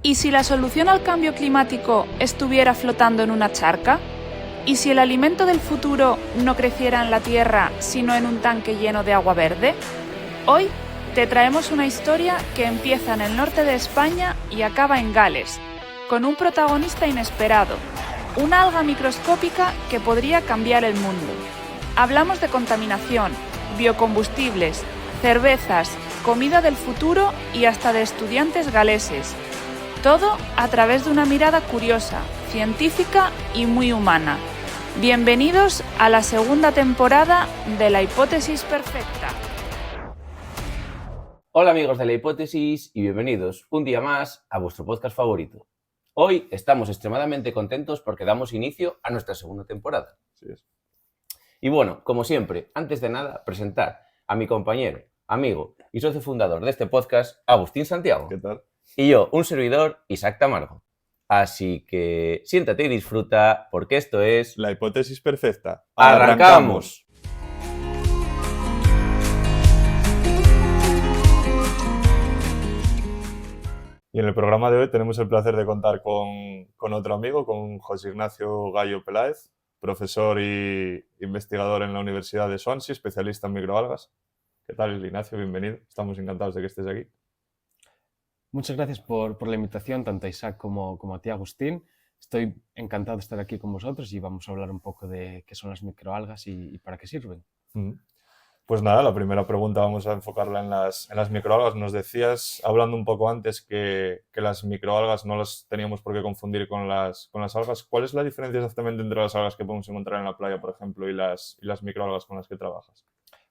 ¿Y si la solución al cambio climático estuviera flotando en una charca? ¿Y si el alimento del futuro no creciera en la tierra, sino en un tanque lleno de agua verde? Hoy te traemos una historia que empieza en el norte de España y acaba en Gales, con un protagonista inesperado, una alga microscópica que podría cambiar el mundo. Hablamos de contaminación, biocombustibles, cervezas, comida del futuro y hasta de estudiantes galeses. Todo a través de una mirada curiosa, científica y muy humana. Bienvenidos a la segunda temporada de La Hipótesis Perfecta. Hola amigos de La Hipótesis y bienvenidos un día más a vuestro podcast favorito. Hoy estamos extremadamente contentos porque damos inicio a nuestra segunda temporada. Así es. Y bueno, como siempre, antes de nada, presentar a mi compañero, amigo y socio fundador de este podcast, Agustín Santiago. ¿Qué tal? Y yo, un servidor, Isaac Tamargo. Así que siéntate y disfruta porque esto es... La Hipótesis Perfecta. ¡Arrancamos! Y en el programa de hoy tenemos el placer de contar con otro amigo, con José Ignacio Gallo Peláez, profesor y investigador en la Universidad de Swansea, especialista en microalgas. ¿Qué tal, Ignacio? Bienvenido. Estamos encantados de que estés aquí. Muchas gracias por la invitación, tanto a Isaac como a ti, Agustín. Estoy encantado de estar aquí con vosotros y vamos a hablar un poco de qué son las microalgas y para qué sirven. Pues nada, la primera pregunta vamos a enfocarla en las microalgas. Nos decías, hablando un poco antes, que las microalgas no las teníamos por qué confundir con las algas. ¿Cuál es la diferencia exactamente entre las algas que podemos encontrar en la playa, por ejemplo, y las microalgas con las que trabajas?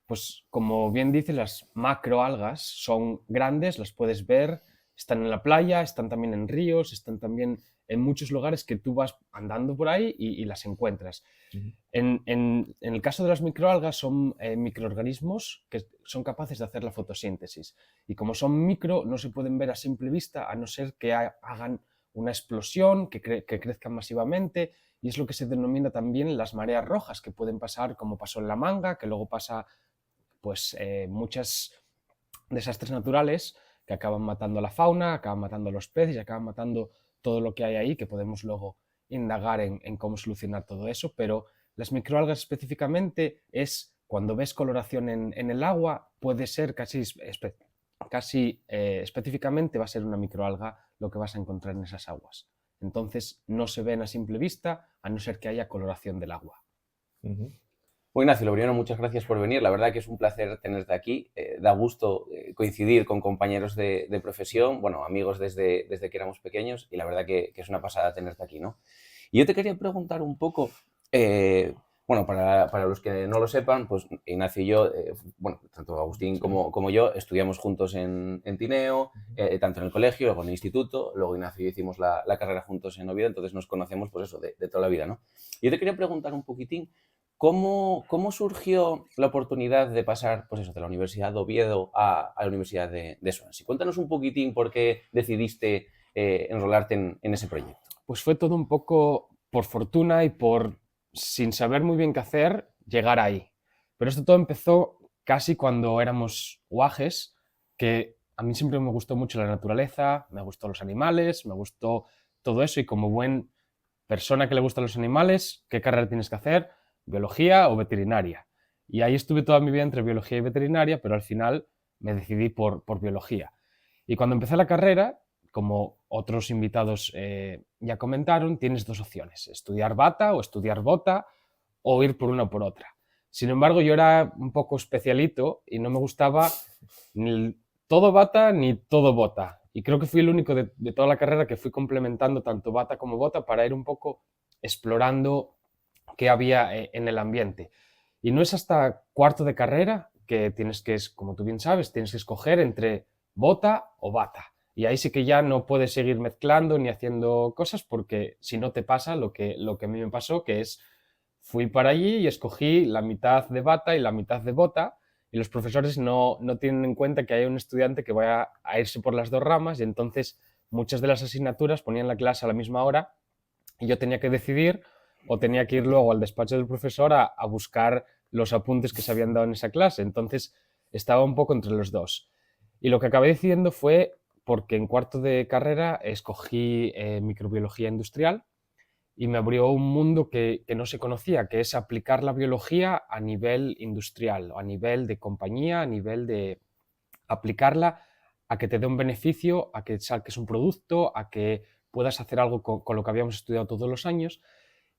Pues como bien dice, las macroalgas son grandes, las puedes ver, están en la playa, están también en ríos, están también en muchos lugares que tú vas andando por ahí y las encuentras. Uh-huh. En el caso de las microalgas son microorganismos que son capaces de hacer la fotosíntesis y como son micro no se pueden ver a simple vista a no ser que hagan una explosión, que crezcan masivamente, y es lo que se denomina también las mareas rojas, que pueden pasar como pasó en La Manga, que luego pasa pues muchos desastres naturales que acaban matando a la fauna, acaban matando a los peces y acaban matando todo lo que hay ahí, que podemos luego indagar en cómo solucionar todo eso, pero las microalgas específicamente es cuando ves coloración en el agua, puede ser casi específicamente va a ser una microalga lo que vas a encontrar en esas aguas. Entonces no se ven a simple vista a no ser que haya coloración del agua. Uh-huh. Bueno, Ignacio, lo primero, muchas gracias por venir. La verdad que es un placer tenerte aquí. Da gusto coincidir con compañeros de profesión, bueno, amigos desde que éramos pequeños, y la verdad que es una pasada tenerte aquí, ¿no? Y yo te quería preguntar un poco, bueno, para los que no lo sepan, pues Ignacio y yo, bueno, tanto Agustín como yo, estudiamos juntos en Tineo, tanto en el colegio, luego en el instituto, luego Ignacio y yo hicimos la carrera juntos en Oviedo, entonces nos conocemos, pues eso, de toda la vida, ¿no? Y yo te quería preguntar un poquitín, ¿cómo surgió la oportunidad de pasar, pues eso, de la Universidad de Oviedo a la Universidad de Swansea? Cuéntanos un poquitín por qué decidiste enrolarte en ese proyecto. Pues fue todo un poco por fortuna y por, sin saber muy bien qué hacer, llegar ahí. Pero esto todo empezó casi cuando éramos guajes, que a mí siempre me gustó mucho la naturaleza, me gustó los animales, me gustó todo eso, y como buen persona que le gustan los animales, ¿qué carrera tienes que hacer? Biología o veterinaria. Y ahí estuve toda mi vida entre biología y veterinaria, pero al final me decidí por biología. Y cuando empecé la carrera, como otros invitados ya comentaron, tienes dos opciones: estudiar bata o estudiar bota, o ir por una o por otra. Sin embargo, yo era un poco especialito y no me gustaba ni todo bata ni todo bota. Y creo que fui el único de toda la carrera que fui complementando tanto bata como bota para ir un poco explorando qué había en el ambiente. Y no es hasta cuarto de carrera que tienes que, como tú bien sabes, tienes que escoger entre bota o bata. Y ahí sí que ya no puedes seguir mezclando ni haciendo cosas, porque si no te pasa lo que a mí me pasó, que es fui para allí y escogí la mitad de bata y la mitad de bota, y los profesores no tienen en cuenta que hay un estudiante que vaya a irse por las dos ramas, y entonces muchas de las asignaturas ponían la clase a la misma hora y yo tenía que decidir, o tenía que ir luego al despacho del profesor a buscar los apuntes que se habían dado en esa clase. Entonces estaba un poco entre los dos. Y lo que acabé decidiendo fue porque en cuarto de carrera escogí microbiología industrial y me abrió un mundo que no se conocía, que es aplicar la biología a nivel industrial, a nivel de compañía, a nivel de aplicarla a que te dé un beneficio, a que saques un producto, a que puedas hacer algo con lo que habíamos estudiado todos los años.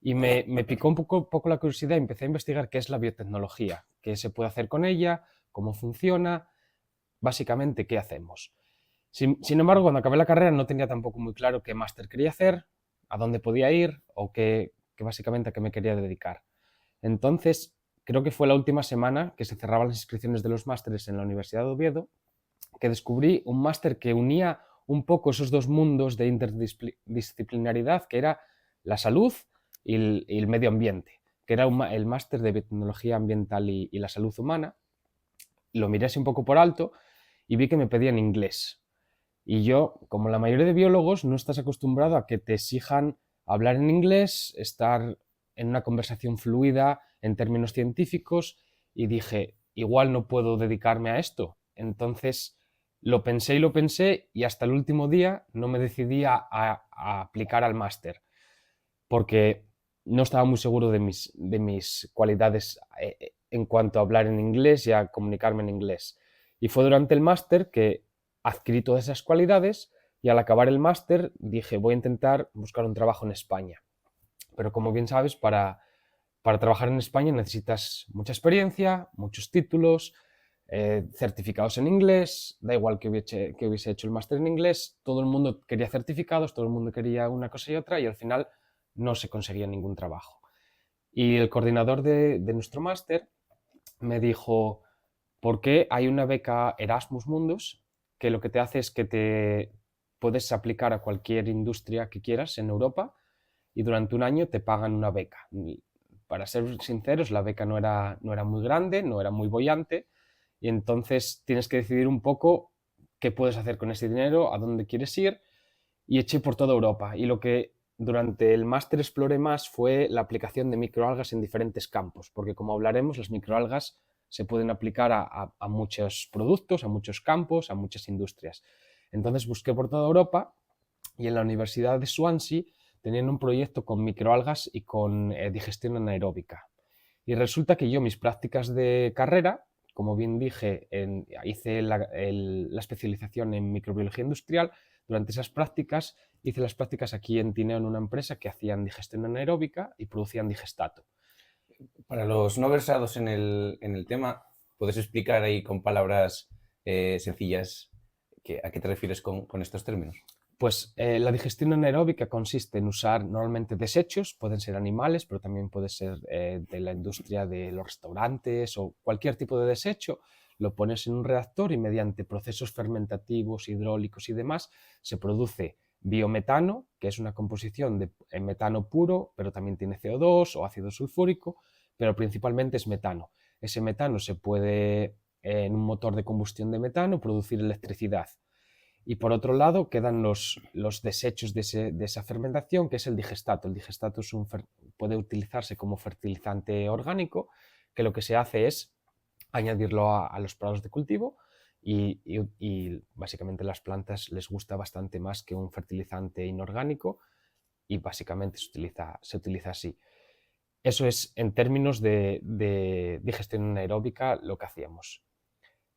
Y me picó un poco la curiosidad y empecé a investigar qué es la biotecnología, qué se puede hacer con ella, cómo funciona, básicamente qué hacemos. Sin embargo, cuando acabé la carrera no tenía tampoco muy claro qué máster quería hacer, a dónde podía ir o básicamente a qué me quería dedicar. Entonces, creo que fue la última semana que se cerraban las inscripciones de los másteres en la Universidad de Oviedo, que descubrí un máster que unía un poco esos dos mundos de interdisciplinaridad, que era la salud y el medio ambiente, que era el máster de biotecnología ambiental y la salud humana. Lo miré así un poco por alto y vi que me pedían inglés. Y yo, como la mayoría de biólogos, no estás acostumbrado a que te exijan hablar en inglés, estar en una conversación fluida en términos científicos, y dije, igual no puedo dedicarme a esto. Entonces lo pensé y hasta el último día no me decidí a aplicar al máster, porque no estaba muy seguro de mis cualidades en cuanto a hablar en inglés y a comunicarme en inglés. Y fue durante el máster que adquirí todas esas cualidades y al acabar el máster dije, voy a intentar buscar un trabajo en España. Pero como bien sabes, para trabajar en España necesitas mucha experiencia, muchos títulos, certificados en inglés, da igual que hubiese hecho el máster en inglés, todo el mundo quería certificados, todo el mundo quería una cosa y otra y al final no se conseguía ningún trabajo. Y el coordinador de nuestro máster me dijo, ¿por qué hay una beca Erasmus Mundus que lo que te hace es que te puedes aplicar a cualquier industria que quieras en Europa y durante un año te pagan una beca? Para ser sinceros, la beca no era muy grande, no era muy boyante, y entonces tienes que decidir un poco qué puedes hacer con ese dinero, a dónde quieres ir, y eché por toda Europa. Y lo que durante el máster exploré más fue la aplicación de microalgas en diferentes campos, porque como hablaremos, las microalgas se pueden aplicar a muchos productos, a muchos campos, a muchas industrias. Entonces busqué por toda Europa y en la Universidad de Swansea tenían un proyecto con microalgas y con digestión anaeróbica. Y resulta que yo mis prácticas de carrera, como bien dije, hice la especialización en microbiología industrial. Durante esas prácticas hice las prácticas aquí en Tineo en una empresa que hacían digestión anaeróbica y producían digestato. Para los no versados en el tema, ¿puedes explicar ahí con palabras sencillas a qué te refieres con estos términos? Pues la digestión anaeróbica consiste en usar normalmente desechos, pueden ser animales, pero también puede ser de la industria de los restaurantes o cualquier tipo de desecho. Lo pones en un reactor y mediante procesos fermentativos, hidráulicos y demás se produce biometano, que es una composición de metano puro, pero también tiene CO2 o ácido sulfúrico, pero principalmente es metano. Ese metano se puede, en un motor de combustión de metano, producir electricidad. Y por otro lado quedan los desechos de esa fermentación, que es el digestato. El digestato puede utilizarse como fertilizante orgánico, que lo que se hace es añadirlo a los prados de cultivo y básicamente a las plantas les gusta bastante más que un fertilizante inorgánico y básicamente se utiliza así. Eso es en términos de digestión anaeróbica lo que hacíamos.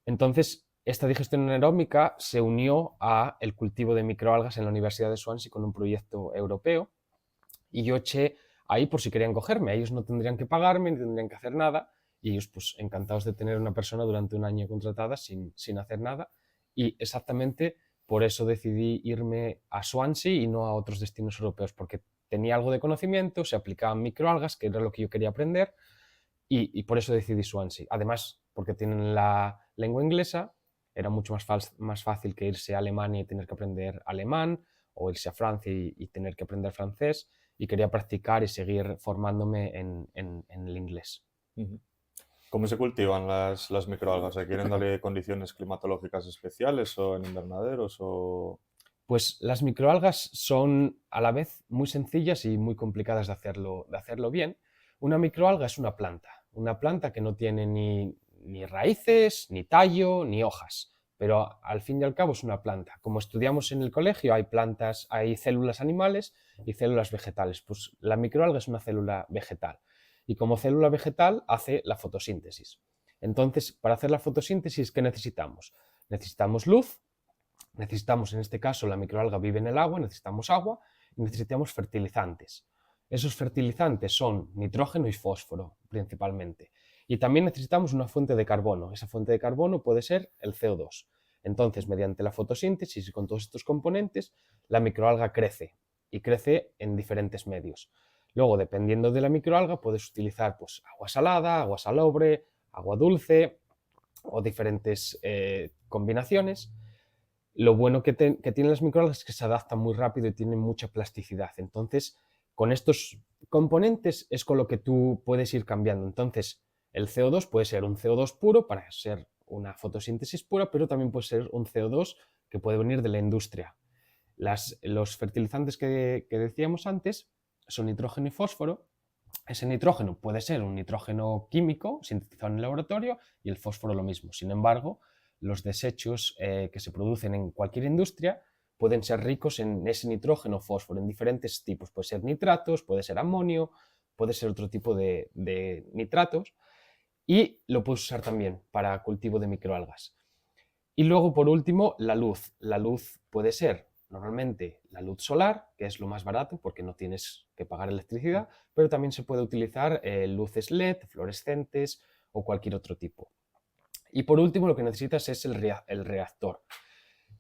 Entonces, esta digestión anaeróbica se unió a el cultivo de microalgas en la Universidad de Swansea con un proyecto europeo y yo eché ahí por si querían cogerme. Ellos no tendrían que pagarme ni tendrían que hacer nada y ellos pues encantados de tener una persona durante un año contratada sin hacer nada y exactamente por eso decidí irme a Swansea y no a otros destinos europeos porque tenía algo de conocimiento, se aplicaban microalgas, que era lo que yo quería aprender y por eso decidí Swansea. Además, porque tienen la lengua inglesa, era mucho más fácil que irse a Alemania y tener que aprender alemán, o irse a Francia y tener que aprender francés, y quería practicar y seguir formándome en el inglés. ¿Cómo se cultivan las microalgas? ¿Se quieren darle condiciones climatológicas especiales o en invernaderos? Pues las microalgas son a la vez muy sencillas y muy complicadas de hacerlo bien. Una microalga es una planta que no tiene ni raíces, ni tallo, ni hojas. pero al fin y al cabo es una planta. Como estudiamos en el colegio, hay plantas, hay células animales y células vegetales. Pues la microalga es una célula vegetal y como célula vegetal hace la fotosíntesis. Entonces, para hacer la fotosíntesis, ¿qué necesitamos? Necesitamos luz, necesitamos, en este caso, la microalga vive en el agua, necesitamos agua y necesitamos fertilizantes. Esos fertilizantes son nitrógeno y fósforo, principalmente. Y también necesitamos una fuente de carbono. Esa fuente de carbono puede ser el CO2. Entonces, mediante la fotosíntesis y con todos estos componentes, la microalga crece y crece en diferentes medios. Luego, dependiendo de la microalga, puedes utilizar pues, agua salada, agua salobre, agua dulce o diferentes combinaciones. Lo bueno que tienen las microalgas es que se adaptan muy rápido y tienen mucha plasticidad. Entonces, con estos componentes es con lo que tú puedes ir cambiando. Entonces, el CO2 puede ser un CO2 puro para ser una fotosíntesis pura, pero también puede ser un CO2 que puede venir de la industria. Los fertilizantes que decíamos antes son nitrógeno y fósforo. Ese nitrógeno puede ser un nitrógeno químico sintetizado en el laboratorio y el fósforo lo mismo. Sin embargo, los desechos que se producen en cualquier industria pueden ser ricos en ese nitrógeno o fósforo en diferentes tipos. Puede ser nitratos, puede ser amonio, puede ser otro tipo de nitratos y lo puedes usar también para cultivo de microalgas. Y luego, por último, la luz. La luz puede ser normalmente la luz solar, que es lo más barato porque no tienes que pagar electricidad, pero también se puede utilizar luces LED, fluorescentes o cualquier otro tipo. Y por último, lo que necesitas es el reactor.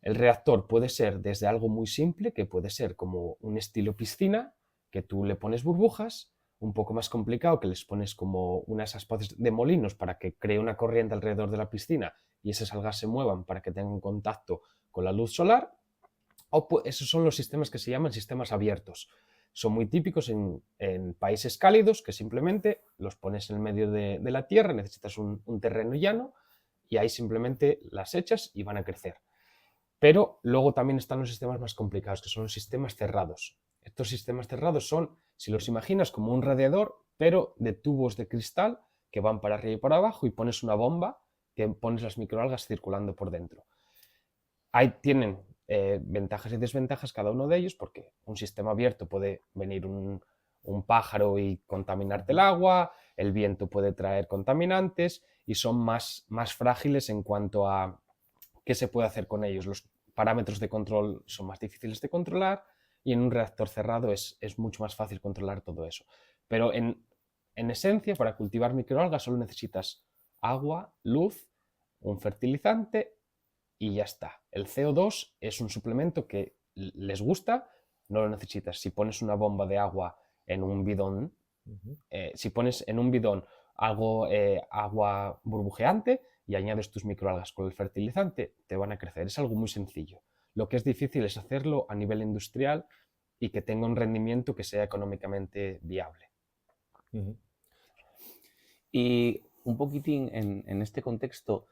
El reactor puede ser desde algo muy simple, que puede ser como un estilo piscina, que tú le pones burbujas, un poco más complicado, que les pones como unas aspas de molinos para que cree una corriente alrededor de la piscina y esas algas se muevan para que tengan contacto con la luz solar. O esos son los sistemas que se llaman sistemas abiertos. Son muy típicos en países cálidos, que simplemente los pones en el medio de la tierra, necesitas un terreno llano y ahí simplemente las echas y van a crecer. Pero luego también están los sistemas más complicados, que son los sistemas cerrados. Estos sistemas cerrados son, si los imaginas, como un radiador, pero de tubos de cristal que van para arriba y para abajo y pones una bomba que pones las microalgas circulando por dentro. Ahí tienen ventajas y desventajas cada uno de ellos, porque un sistema abierto puede venir un pájaro y contaminarte el agua, el viento puede traer contaminantes y son más frágiles en cuanto a qué se puede hacer con ellos. Los parámetros de control son más difíciles de controlar y en un reactor cerrado es mucho más fácil controlar todo eso. Pero en esencia, para cultivar microalgas solo necesitas agua, luz, un fertilizante y ya está. El CO2 es un suplemento que les gusta, no lo necesitas. Si pones una bomba de agua en un bidón, si pones en un bidón agua burbujeante y añades tus microalgas con el fertilizante, te van a crecer. Es algo muy sencillo. Lo que es difícil es hacerlo a nivel industrial y que tenga un rendimiento que sea económicamente viable. Y un poquitín en este contexto,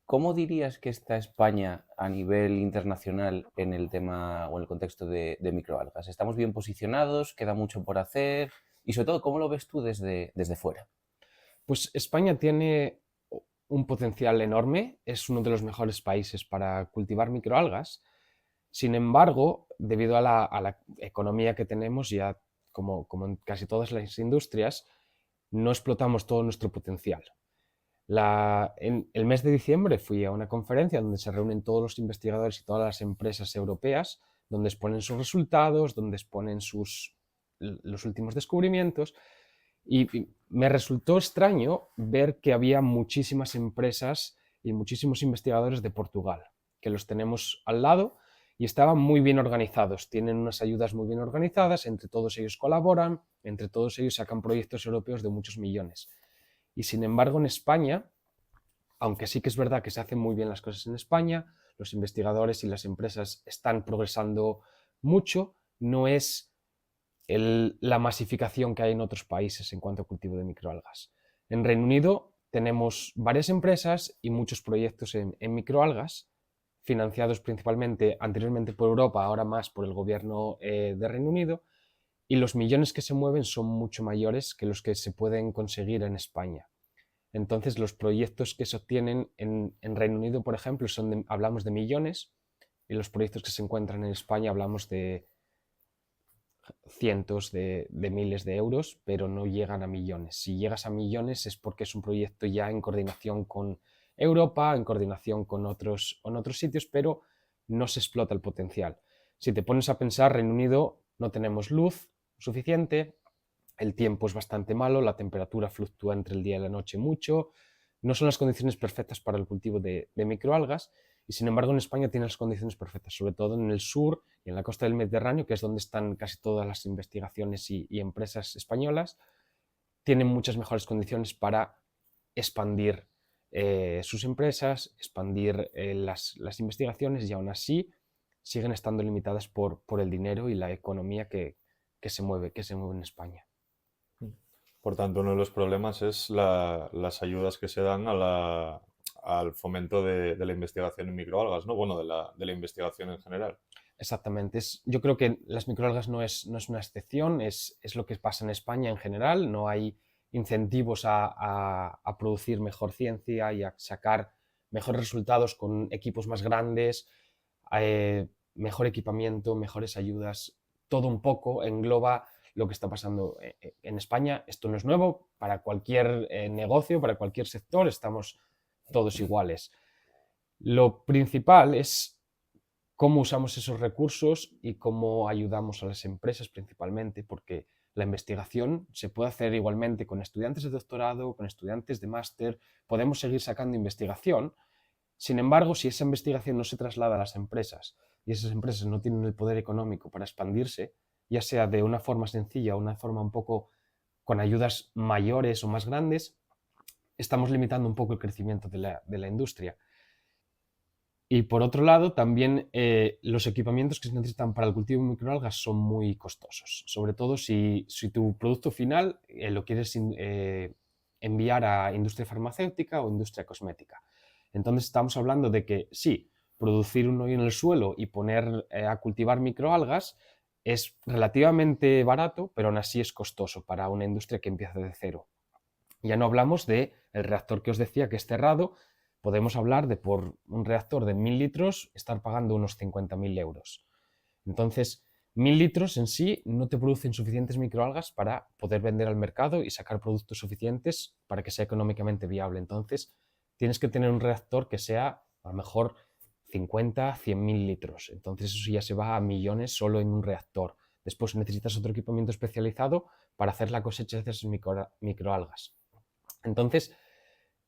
¿cómo dirías que está España a nivel internacional en el tema o en el contexto de microalgas? ¿Estamos bien posicionados? ¿Queda mucho por hacer? Y sobre todo, ¿cómo lo ves tú desde fuera? Pues España tiene un potencial enorme, es uno de los mejores países para cultivar microalgas. Sin embargo, debido a la economía que tenemos, ya como en casi todas las industrias, no explotamos todo nuestro potencial. En el mes de diciembre fui a una conferencia donde se reúnen todos los investigadores y todas las empresas europeas, donde exponen sus resultados, donde exponen los últimos descubrimientos. Y me resultó extraño ver que había muchísimas empresas y muchísimos investigadores de Portugal, que los tenemos al lado y estaban muy bien organizados, tienen unas ayudas muy bien organizadas, entre todos ellos colaboran, entre todos ellos sacan proyectos europeos de muchos millones. Y sin embargo en España, aunque sí que es verdad que se hacen muy bien las cosas en España, los investigadores y las empresas están progresando mucho, no es la masificación que hay en otros países en cuanto a cultivo de microalgas. En Reino Unido tenemos varias empresas y muchos proyectos en microalgas, financiados principalmente anteriormente por Europa, ahora más por el gobierno de Reino Unido, y los millones que se mueven son mucho mayores que los que se pueden conseguir en España. Entonces, los proyectos que se obtienen en Reino Unido, por ejemplo, hablamos de millones, y los proyectos que se encuentran en España hablamos de cientos de miles de euros, pero no llegan a millones. Si llegas a millones es porque es un proyecto ya en coordinación con Europa, en coordinación con otros sitios, pero no se explota el potencial. Si te pones a pensar, Reino Unido no tenemos luz suficiente, el tiempo es bastante malo, la temperatura fluctúa entre el día y la noche mucho, no son las condiciones perfectas para el cultivo de microalgas, y sin embargo en España tiene las condiciones perfectas, sobre todo en el sur y en la costa del Mediterráneo, que es donde están casi todas las investigaciones y empresas españolas, tienen muchas mejores condiciones para expandir sus empresas, expandir las investigaciones, y aún así siguen estando limitadas por el dinero y la economía que se mueve en España. Por tanto, uno de los problemas es las ayudas que se dan al fomento de la investigación en microalgas, ¿no? Bueno, de la investigación en general. Exactamente. Yo creo que las microalgas no es una excepción, es lo que pasa en España en general. No hay incentivos a producir mejor ciencia y a sacar mejores resultados con equipos más grandes, mejor equipamiento, mejores ayudas. Todo un poco engloba lo que está pasando en España. Esto no es nuevo para cualquier negocio, para cualquier sector, estamos todos iguales. Lo principal es cómo usamos esos recursos y cómo ayudamos a las empresas principalmente, porque la investigación se puede hacer igualmente con estudiantes de doctorado, con estudiantes de máster, podemos seguir sacando investigación. Sin embargo, si esa investigación no se traslada a las empresas y esas empresas no tienen el poder económico para expandirse, ya sea de una forma sencilla o una forma un poco con ayudas mayores o más grandes, estamos limitando un poco el crecimiento de la industria. Y por otro lado, también los equipamientos que se necesitan para el cultivo de microalgas son muy costosos, sobre todo si tu producto final lo quieres enviar a industria farmacéutica o industria cosmética. Entonces estamos hablando de que sí, producir un hoyo en el suelo y poner a cultivar microalgas es relativamente barato, pero aún así es costoso para una industria que empieza de cero. Ya no hablamos del reactor que os decía, que es cerrado. Podemos hablar de, por un reactor de 1000 litros, estar pagando unos 50.000 euros. Entonces, 1000 litros en sí no te producen suficientes microalgas para poder vender al mercado y sacar productos suficientes para que sea económicamente viable. Entonces, tienes que tener un reactor que sea a lo mejor 50, 100.000 litros. Entonces, eso ya se va a millones solo en un reactor. Después necesitas otro equipamiento especializado para hacer la cosecha de esas microalgas. Entonces,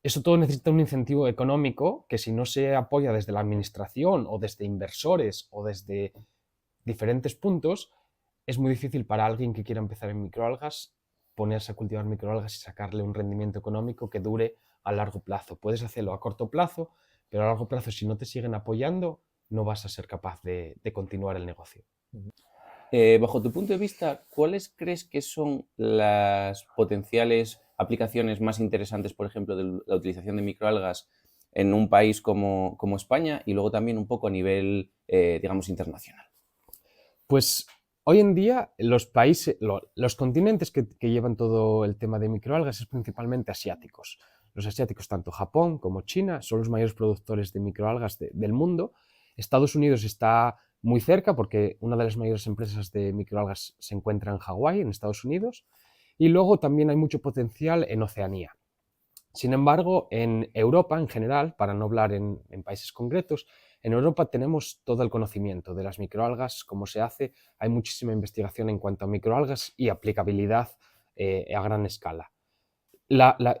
eso todo necesita un incentivo económico que, si no se apoya desde la administración o desde inversores o desde diferentes puntos, es muy difícil para alguien que quiera empezar en microalgas ponerse a cultivar microalgas y sacarle un rendimiento económico que dure a largo plazo. Puedes hacerlo a corto plazo, pero a largo plazo, si no te siguen apoyando, no vas a ser capaz de continuar el negocio. Bajo tu punto de vista, ¿cuáles crees que son las potenciales aplicaciones más interesantes, por ejemplo, de la utilización de microalgas en un país como España, y luego también un poco a nivel, digamos, internacional? Pues hoy en día los países, los continentes que llevan todo el tema de microalgas es principalmente asiáticos. Los asiáticos, tanto Japón como China, son los mayores productores de microalgas del mundo. Estados Unidos está muy cerca porque una de las mayores empresas de microalgas se encuentra en Hawái, en Estados Unidos, y luego también hay mucho potencial en Oceanía. Sin embargo, en Europa en general, para no hablar en países concretos, en Europa tenemos todo el conocimiento de las microalgas, cómo se hace, hay muchísima investigación en cuanto a microalgas y aplicabilidad a gran escala.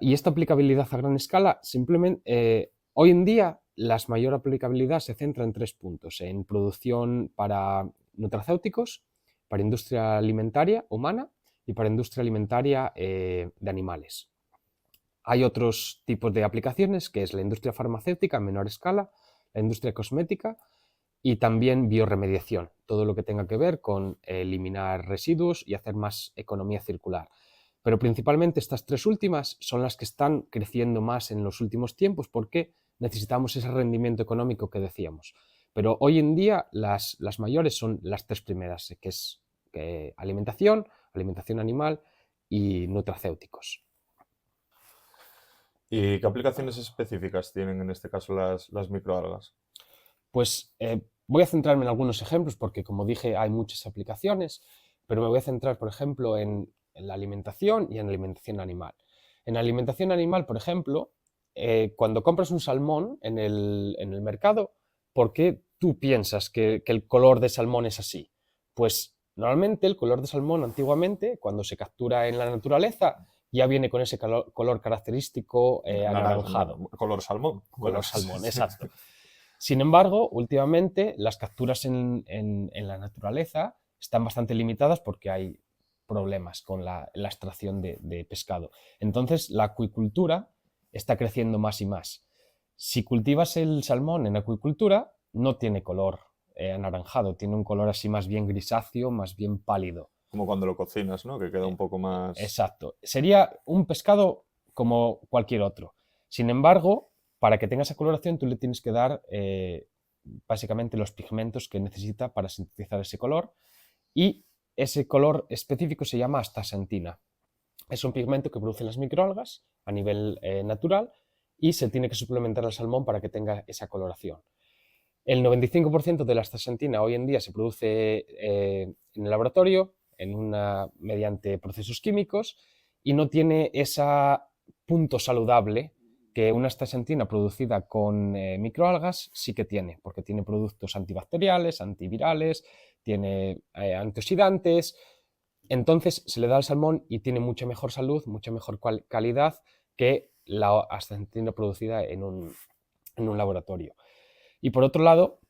Y esta aplicabilidad a gran escala, simplemente, hoy en día, la mayor aplicabilidad se centra en 3 puntos: en producción para nutracéuticos, para industria alimentaria humana y para industria alimentaria de animales. Hay otros tipos de aplicaciones, que es la industria farmacéutica a menor escala, la industria cosmética y también bioremediación, todo lo que tenga que ver con eliminar residuos y hacer más economía circular. Pero principalmente estas 3 últimas son las que están creciendo más en los últimos tiempos, porque necesitamos ese rendimiento económico que decíamos. Pero hoy en día las mayores son las 3 primeras, que es alimentación animal y nutracéuticos. ¿Y qué aplicaciones específicas tienen en este caso las microalgas? Pues voy a centrarme en algunos ejemplos porque, como dije, hay muchas aplicaciones, pero me voy a centrar, por ejemplo, en la alimentación y en la alimentación animal. En la alimentación animal, por ejemplo, cuando compras un salmón en el mercado, ¿por qué tú piensas que el color de salmón es así? Pues normalmente el color de salmón antiguamente, cuando se captura en la naturaleza, ya viene con ese color característico anaranjado. Color salmón. Color salmón, exacto. Sin embargo, últimamente las capturas en la naturaleza están bastante limitadas porque hay problemas con la extracción de pescado. Entonces, la acuicultura está creciendo más y más. Si cultivas el salmón en acuicultura, no tiene color anaranjado, tiene un color así más bien grisáceo, más bien pálido. Como cuando lo cocinas, ¿no? Que queda un poco más... Exacto. Sería un pescado como cualquier otro. Sin embargo, para que tenga esa coloración, tú le tienes que dar básicamente los pigmentos que necesita para sintetizar ese color. Y ese color específico se llama astaxantina. Es un pigmento que producen las microalgas a nivel natural y se tiene que suplementar al salmón para que tenga esa coloración. El 95% de la astaxantina hoy en día se produce en el laboratorio mediante procesos químicos y no tiene ese punto saludable que una astaxantina producida con microalgas sí que tiene, porque tiene productos antibacteriales, antivirales, tiene antioxidantes. Entonces se le da al salmón y tiene mucha mejor salud, mucha mejor calidad que la astaxantina producida en un laboratorio. Y por otro lado,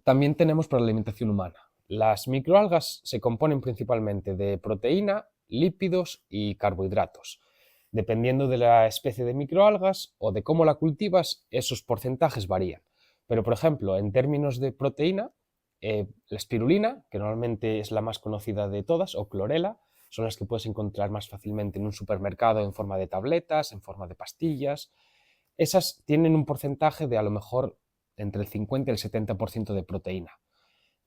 también tenemos para la alimentación humana. Las microalgas se componen principalmente de proteína, lípidos y carbohidratos. Dependiendo de la especie de microalgas o de cómo la cultivas, esos porcentajes varían. Pero, por ejemplo, en términos de proteína, la espirulina, que normalmente es la más conocida de todas, o clorela, son las que puedes encontrar más fácilmente en un supermercado en forma de tabletas, en forma de pastillas. Esas tienen un porcentaje de a lo mejor entre el 50 y el 70% de proteína.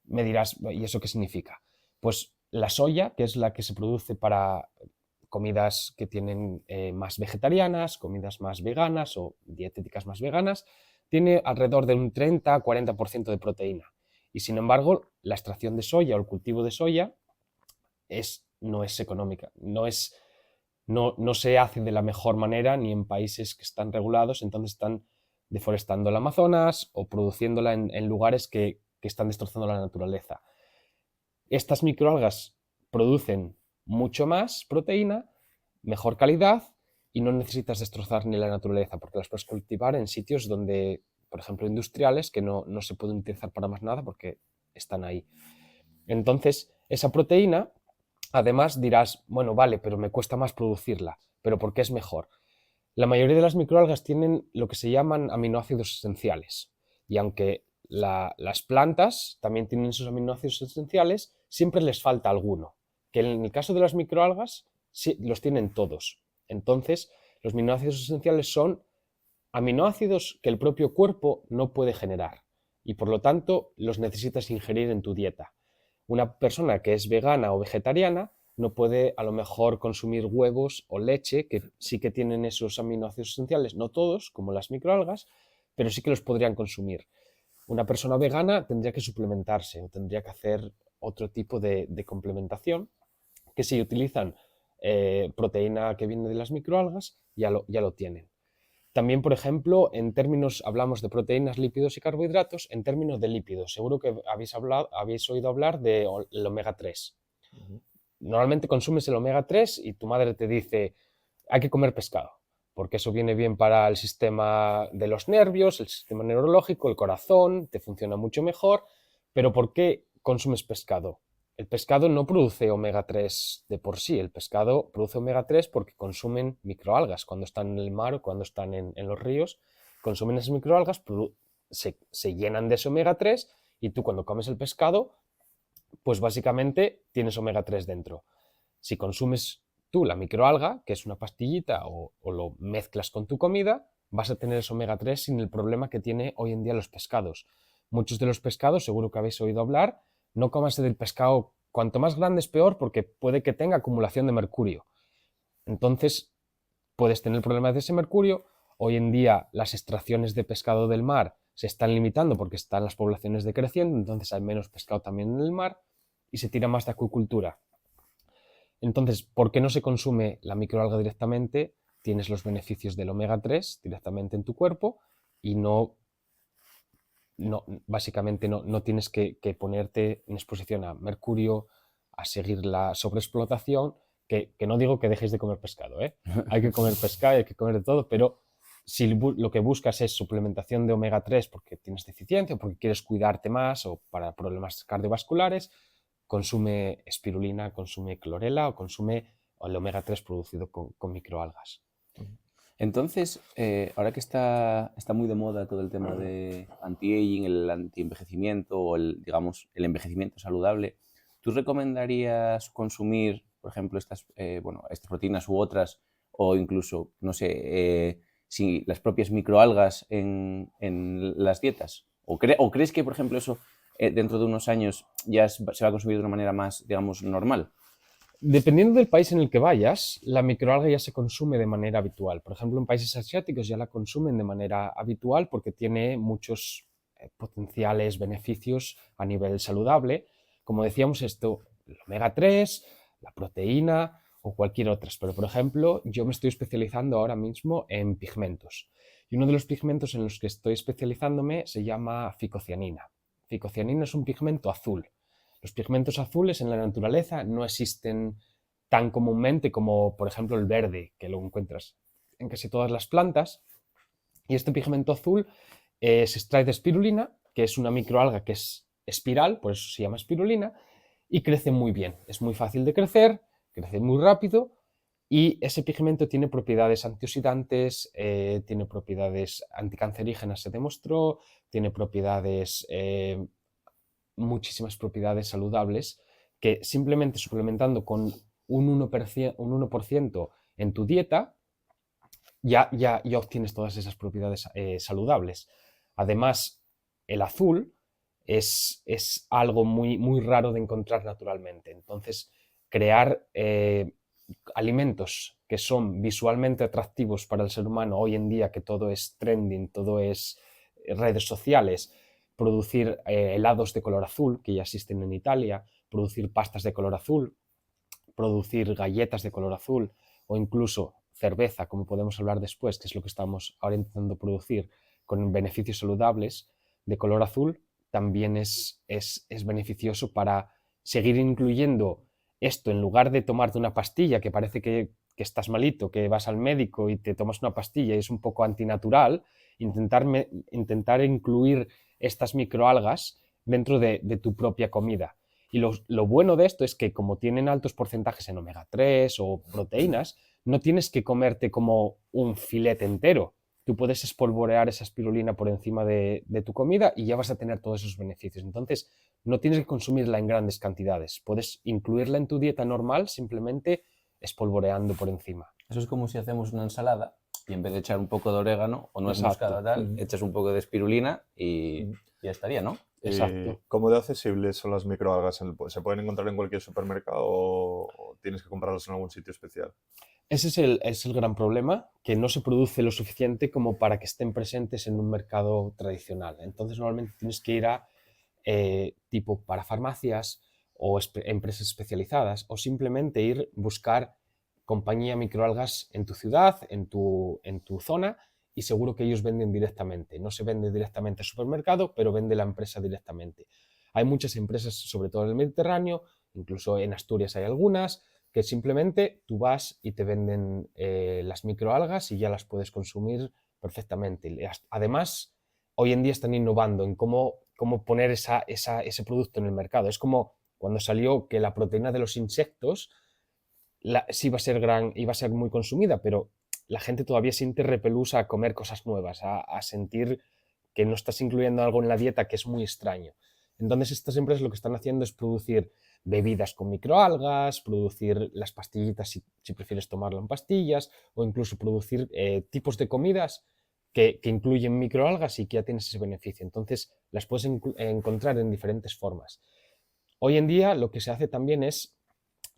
Me dirás, ¿y eso qué significa? Pues la soya, que es la que se produce para comidas que tienen más vegetarianas, comidas más veganas o dietéticas más veganas, tiene alrededor de un 30-40% de proteína. Y sin embargo, la extracción de soya o el cultivo de soya no es económica, no se hace de la mejor manera ni en países que están regulados, entonces están deforestando el Amazonas o produciéndola en lugares que están destrozando la naturaleza. Estas microalgas producen mucho más proteína, mejor calidad y no necesitas destrozar ni la naturaleza porque las puedes cultivar en sitios donde, por ejemplo, industriales que no se pueden utilizar para más nada porque están ahí. Entonces, esa proteína, además dirás, bueno, vale, pero me cuesta más producirla, pero ¿por qué es mejor? La mayoría de las microalgas tienen lo que se llaman aminoácidos esenciales y aunque las plantas también tienen sus aminoácidos esenciales, siempre les falta alguno, que en el caso de las microalgas sí, los tienen todos. Entonces, los aminoácidos esenciales son aminoácidos que el propio cuerpo no puede generar y por lo tanto los necesitas ingerir en tu dieta. Una persona que es vegana o vegetariana no puede a lo mejor consumir huevos o leche, que sí que tienen esos aminoácidos esenciales, no todos, como las microalgas, pero sí que los podrían consumir. Una persona vegana tendría que suplementarse o tendría que hacer otro tipo de complementación, que si utilizan proteína que viene de las microalgas, ya lo tienen. También, por ejemplo, hablamos de proteínas, lípidos y carbohidratos, en términos de lípidos. Seguro que habéis oído hablar del omega 3. Normalmente consumes el omega 3 y tu madre te dice, hay que comer pescado, porque eso viene bien para el sistema de los nervios, el sistema neurológico, el corazón, te funciona mucho mejor. Pero ¿por qué consumes pescado? El pescado no produce omega 3 de por sí, el pescado produce omega 3 porque consumen microalgas. Cuando están en el mar o cuando están en los ríos, consumen esas microalgas, se llenan de ese omega 3 y tú cuando comes el pescado, pues básicamente tienes omega 3 dentro. Si consumes tú la microalga, que es una pastillita o lo mezclas con tu comida, vas a tener ese omega 3 sin el problema que tiene hoy en día los pescados. Muchos de los pescados, seguro que habéis oído hablar, no comas del pescado, cuanto más grande es peor porque puede que tenga acumulación de mercurio. Entonces puedes tener problemas de ese mercurio Hoy en día las extracciones de pescado del mar se están limitando porque están las poblaciones decreciendo, entonces hay menos pescado también en el mar y se tira más de acuicultura. Entonces, ¿por qué no se consume la microalga directamente? Tienes los beneficios del omega 3 directamente en tu cuerpo y básicamente no tienes que ponerte en exposición a mercurio, a seguir la sobreexplotación, que no digo que dejéis de comer pescado, ¿eh? Hay que comer pescado, hay que comer de todo, pero si lo que buscas es suplementación de omega 3 porque tienes deficiencia o porque quieres cuidarte más o para problemas cardiovasculares, consume espirulina, consume clorela o consume el omega 3 producido con microalgas. Entonces, ahora que está muy de moda todo el tema de anti-aging, el anti-envejecimiento o digamos, el envejecimiento saludable, ¿tú recomendarías consumir, por ejemplo, estas proteínas u otras, o incluso, no sé, si las propias microalgas en las dietas? ¿O crees que, por ejemplo, eso dentro de unos años ya se va a consumir de una manera más, digamos, normal? Dependiendo del país en el que vayas, la microalga ya se consume de manera habitual. Por ejemplo, en países asiáticos ya la consumen de manera habitual porque tiene muchos potenciales beneficios a nivel saludable. Como decíamos, esto, el omega 3, la proteína o cualquier otra. Pero, por ejemplo, yo me estoy especializando ahora mismo en pigmentos. Y uno de los pigmentos en los que estoy especializándome se llama ficocianina. Ficocianina es un pigmento azul. Los pigmentos azules en la naturaleza no existen tan comúnmente como, por ejemplo, el verde, que lo encuentras en casi todas las plantas. Y este pigmento azul se extrae de espirulina, que es una microalga que es espiral, por eso se llama espirulina, y crece muy bien. Es muy fácil de crecer, crece muy rápido, y ese pigmento tiene propiedades antioxidantes, tiene propiedades anticancerígenas, se demostró, tiene propiedades... muchísimas propiedades saludables que simplemente suplementando con un 1% en tu dieta ya obtienes todas esas propiedades saludables. Además, el azul es algo muy raro de encontrar naturalmente. Entonces, crear alimentos que son visualmente atractivos para el ser humano hoy en día, que todo es trending, todo es redes sociales, producir helados de color azul, que ya existen en Italia, producir pastas de color azul, producir galletas de color azul o incluso cerveza, como podemos hablar después, que es lo que estamos ahora intentando producir con beneficios saludables de color azul, también es beneficioso para seguir incluyendo esto en lugar de tomarte una pastilla que parece que estás malito, que vas al médico y te tomas una pastilla y es un poco antinatural, intentar incluir estas microalgas dentro de tu propia comida. Y lo bueno de esto es que como tienen altos porcentajes en omega 3 o proteínas, no tienes que comerte como un filete entero. Tú puedes espolvorear esa espirulina por encima de tu comida y ya vas a tener todos esos beneficios. Entonces, no tienes que consumirla en grandes cantidades. Puedes incluirla en tu dieta normal simplemente espolvoreando por encima. Eso es como si hacemos una ensalada y en vez de echar un poco de orégano o nuez moscada tal, echas un poco de espirulina y ya estaría, ¿no? Exacto. ¿Cómo de accesibles son las microalgas? ¿Se pueden encontrar en cualquier supermercado o tienes que comprarlas en algún sitio especial? Ese es el gran problema, que no se produce lo suficiente como para que estén presentes en un mercado tradicional. Entonces, normalmente tienes que ir a tipo para farmacias o empresas especializadas o simplemente buscar compañía microalgas en tu ciudad, en tu zona, y seguro que ellos venden directamente. No se vende directamente al supermercado, pero vende la empresa directamente. Hay muchas empresas, sobre todo en el Mediterráneo, incluso en Asturias hay algunas, que simplemente tú vas y te venden las microalgas y ya las puedes consumir perfectamente. Además, hoy en día están innovando en cómo poner ese producto en el mercado. Es como cuando salió que la proteína de los insectos sí iba a ser muy consumida, pero la gente todavía siente repelús a comer cosas nuevas, a sentir que no estás incluyendo algo en la dieta que es muy extraño. Entonces estas empresas lo que están haciendo es producir bebidas con microalgas, producir las pastillitas si prefieres tomarlo en pastillas, o incluso producir tipos de comidas que incluyen microalgas y que ya tienes ese beneficio. Entonces las puedes encontrar en diferentes formas. Hoy en día lo que se hace también es,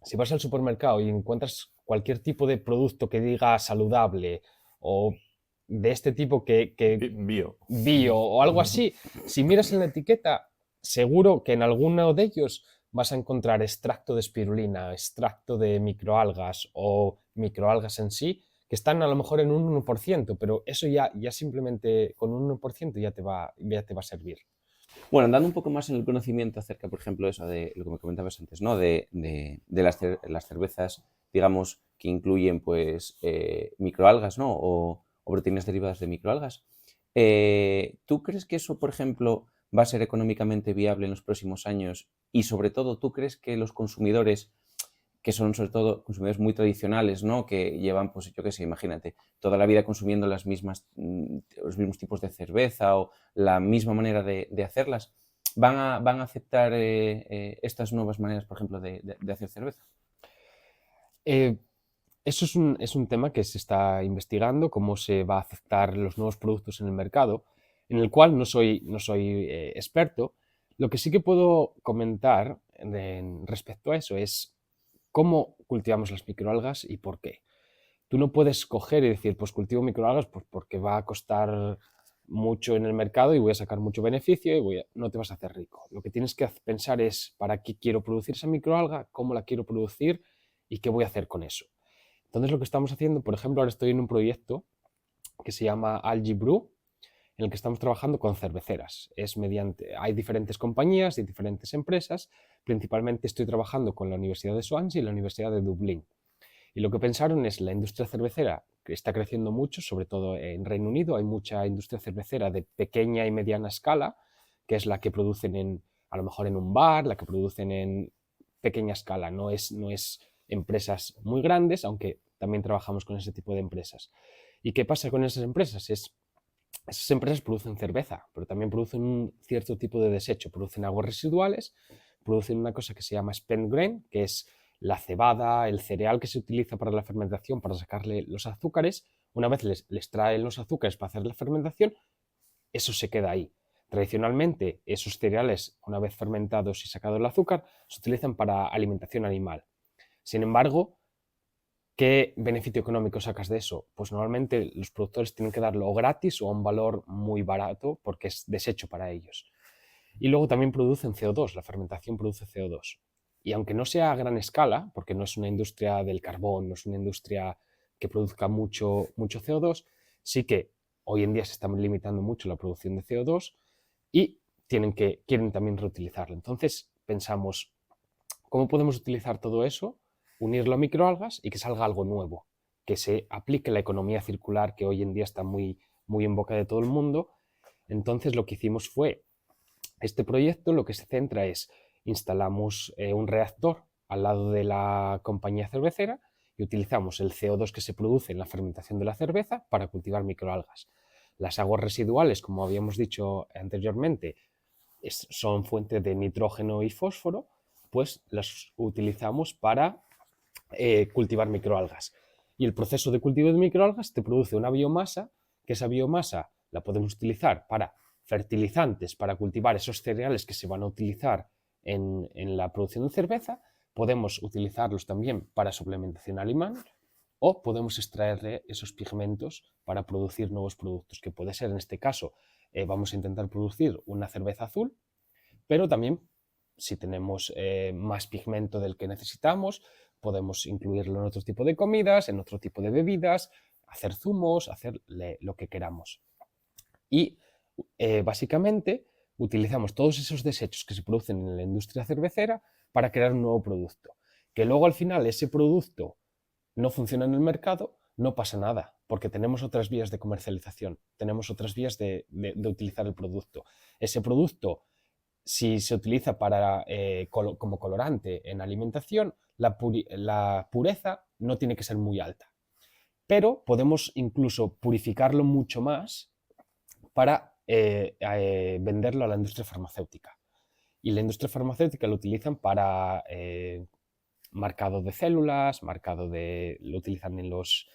si vas al supermercado y encuentras cualquier tipo de producto que diga saludable o de este tipo Bio. bio o algo así, si miras en la etiqueta, seguro que en alguno de ellos vas a encontrar extracto de espirulina, extracto de microalgas o microalgas en sí, que están a lo mejor en un 1%, pero eso ya simplemente con un 1% ya te va a servir. Bueno, andando un poco más en el conocimiento acerca, por ejemplo, eso de lo que me comentabas antes, ¿no? De las cervezas, digamos, que incluyen pues microalgas, ¿no? O proteínas derivadas de microalgas. ¿Tú crees que eso, por ejemplo, va a ser económicamente viable en los próximos años? Y sobre todo, ¿tú crees que los consumidores, que son sobre todo consumidores muy tradicionales, ¿no? Que llevan, pues yo qué sé, imagínate, toda la vida consumiendo los mismos tipos de cerveza o la misma manera de hacerlas, van a aceptar estas nuevas maneras, por ejemplo, de hacer cerveza? Eh, Eso es un tema que se está investigando, cómo se va a aceptar los nuevos productos en el mercado, en el cual no soy experto. Lo que sí que puedo comentar respecto a eso es cómo cultivamos las microalgas y por qué. Tú no puedes coger y decir, pues cultivo microalgas pues porque va a costar mucho en el mercado y voy a sacar mucho beneficio y no te vas a hacer rico. Lo que tienes que pensar es para qué quiero producir esa microalga, cómo la quiero producir y qué voy a hacer con eso. Entonces lo que estamos haciendo, por ejemplo, ahora estoy en un proyecto que se llama Algae Brew, en el que estamos trabajando con cerveceras. Hay diferentes compañías y diferentes empresas. Principalmente estoy trabajando con la Universidad de Swansea y la Universidad de Dublín. Y lo que pensaron es la industria cervecera, que está creciendo mucho, sobre todo en Reino Unido. Hay mucha industria cervecera de pequeña y mediana escala, que es la que producen a lo mejor en un bar, la que producen en pequeña escala. No es empresas muy grandes, aunque también trabajamos con ese tipo de empresas. ¿Y qué pasa con esas empresas? Esas empresas producen cerveza, pero también producen un cierto tipo de desecho. Producen aguas residuales, producen una cosa que se llama spent grain, que es la cebada, el cereal que se utiliza para la fermentación, para sacarle los azúcares. Una vez les traen los azúcares para hacer la fermentación, eso se queda ahí. Tradicionalmente, esos cereales, una vez fermentados y sacado el azúcar, se utilizan para alimentación animal. Sin embargo, ¿qué beneficio económico sacas de eso? Pues normalmente los productores tienen que darlo gratis o a un valor muy barato porque es desecho para ellos. Y luego también producen CO2, la fermentación produce CO2. Y aunque no sea a gran escala, porque no es una industria del carbón, no es una industria que produzca mucho CO2, sí que hoy en día se está limitando mucho la producción de CO2 y quieren también reutilizarlo. Entonces pensamos, ¿cómo podemos utilizar todo eso, unirlo a microalgas y que salga algo nuevo? Que se aplique la economía circular que hoy en día está muy en boca de todo el mundo. Entonces lo que hicimos fue, este proyecto lo que se centra es, instalamos un reactor al lado de la compañía cervecera y utilizamos el CO2 que se produce en la fermentación de la cerveza para cultivar microalgas. Las aguas residuales, como habíamos dicho anteriormente, son fuente de nitrógeno y fósforo, pues las utilizamos para cultivar microalgas. Y el proceso de cultivo de microalgas te produce una biomasa, que esa biomasa la podemos utilizar para fertilizantes, para cultivar esos cereales que se van a utilizar en la producción de cerveza. Podemos utilizarlos también para suplementación animal o podemos extraerle esos pigmentos para producir nuevos productos, que puede ser en este caso, vamos a intentar producir una cerveza azul, pero también si tenemos más pigmento del que necesitamos, podemos incluirlo en otro tipo de comidas, en otro tipo de bebidas, hacer zumos, hacer lo que queramos. Y básicamente utilizamos todos esos desechos que se producen en la industria cervecera para crear un nuevo producto. Que luego al final ese producto no funciona en el mercado, no pasa nada, porque tenemos otras vías de comercialización, tenemos otras vías de utilizar el producto. Ese producto, si se utiliza como colorante en alimentación, la pureza no tiene que ser muy alta. Pero podemos incluso purificarlo mucho más para venderlo a la industria farmacéutica. Y la industria farmacéutica lo utilizan para marcado de células, lo utilizan en los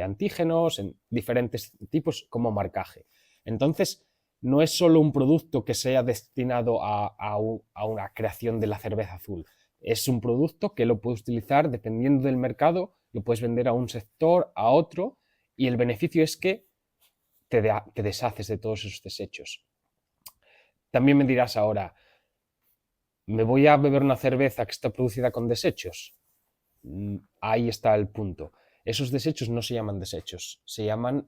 antígenos, en diferentes tipos como marcaje. Entonces, no es solo un producto que sea destinado a una creación de la cerveza azul. Es un producto que lo puedes utilizar dependiendo del mercado, lo puedes vender a un sector, a otro, y el beneficio es que te deshaces de todos esos desechos. También me dirás ahora, ¿me voy a beber una cerveza que está producida con desechos? Ahí está el punto. Esos desechos no se llaman desechos, se llaman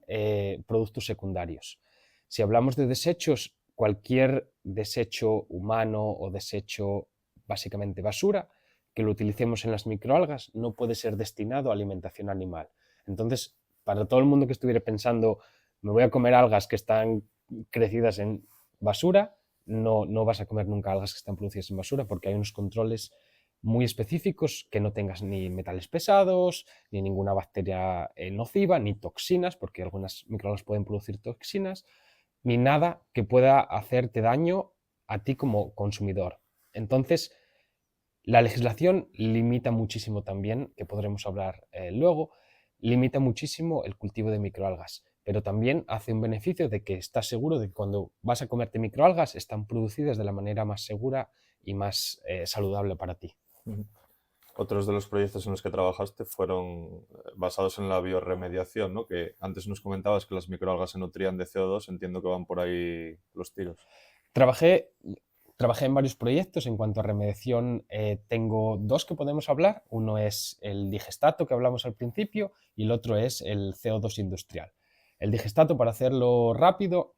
productos secundarios. Si hablamos de desechos, cualquier desecho humano o desecho básicamente basura que lo utilicemos en las microalgas no puede ser destinado a alimentación animal. Entonces, para todo el mundo que estuviera pensando, me voy a comer algas que están crecidas en basura, no vas a comer nunca algas que están producidas en basura porque hay unos controles muy específicos, que no tengas ni metales pesados, ni ninguna bacteria nociva, ni toxinas, porque algunas microalgas pueden producir toxinas, ni nada que pueda hacerte daño a ti como consumidor. Entonces, la legislación limita muchísimo también, que podremos hablar luego, limita muchísimo el cultivo de microalgas, pero también hace un beneficio de que estás seguro de que cuando vas a comerte microalgas están producidas de la manera más segura y más saludable para ti. Otros de los proyectos en los que trabajaste fueron basados en la bioremediación, ¿no? Que antes nos comentabas que las microalgas se nutrían de CO2, entiendo que van por ahí los tiros. Trabajé en varios proyectos. En cuanto a remediación, tengo dos que podemos hablar. Uno es el digestato que hablamos al principio y el otro es el CO2 industrial. El digestato, para hacerlo rápido,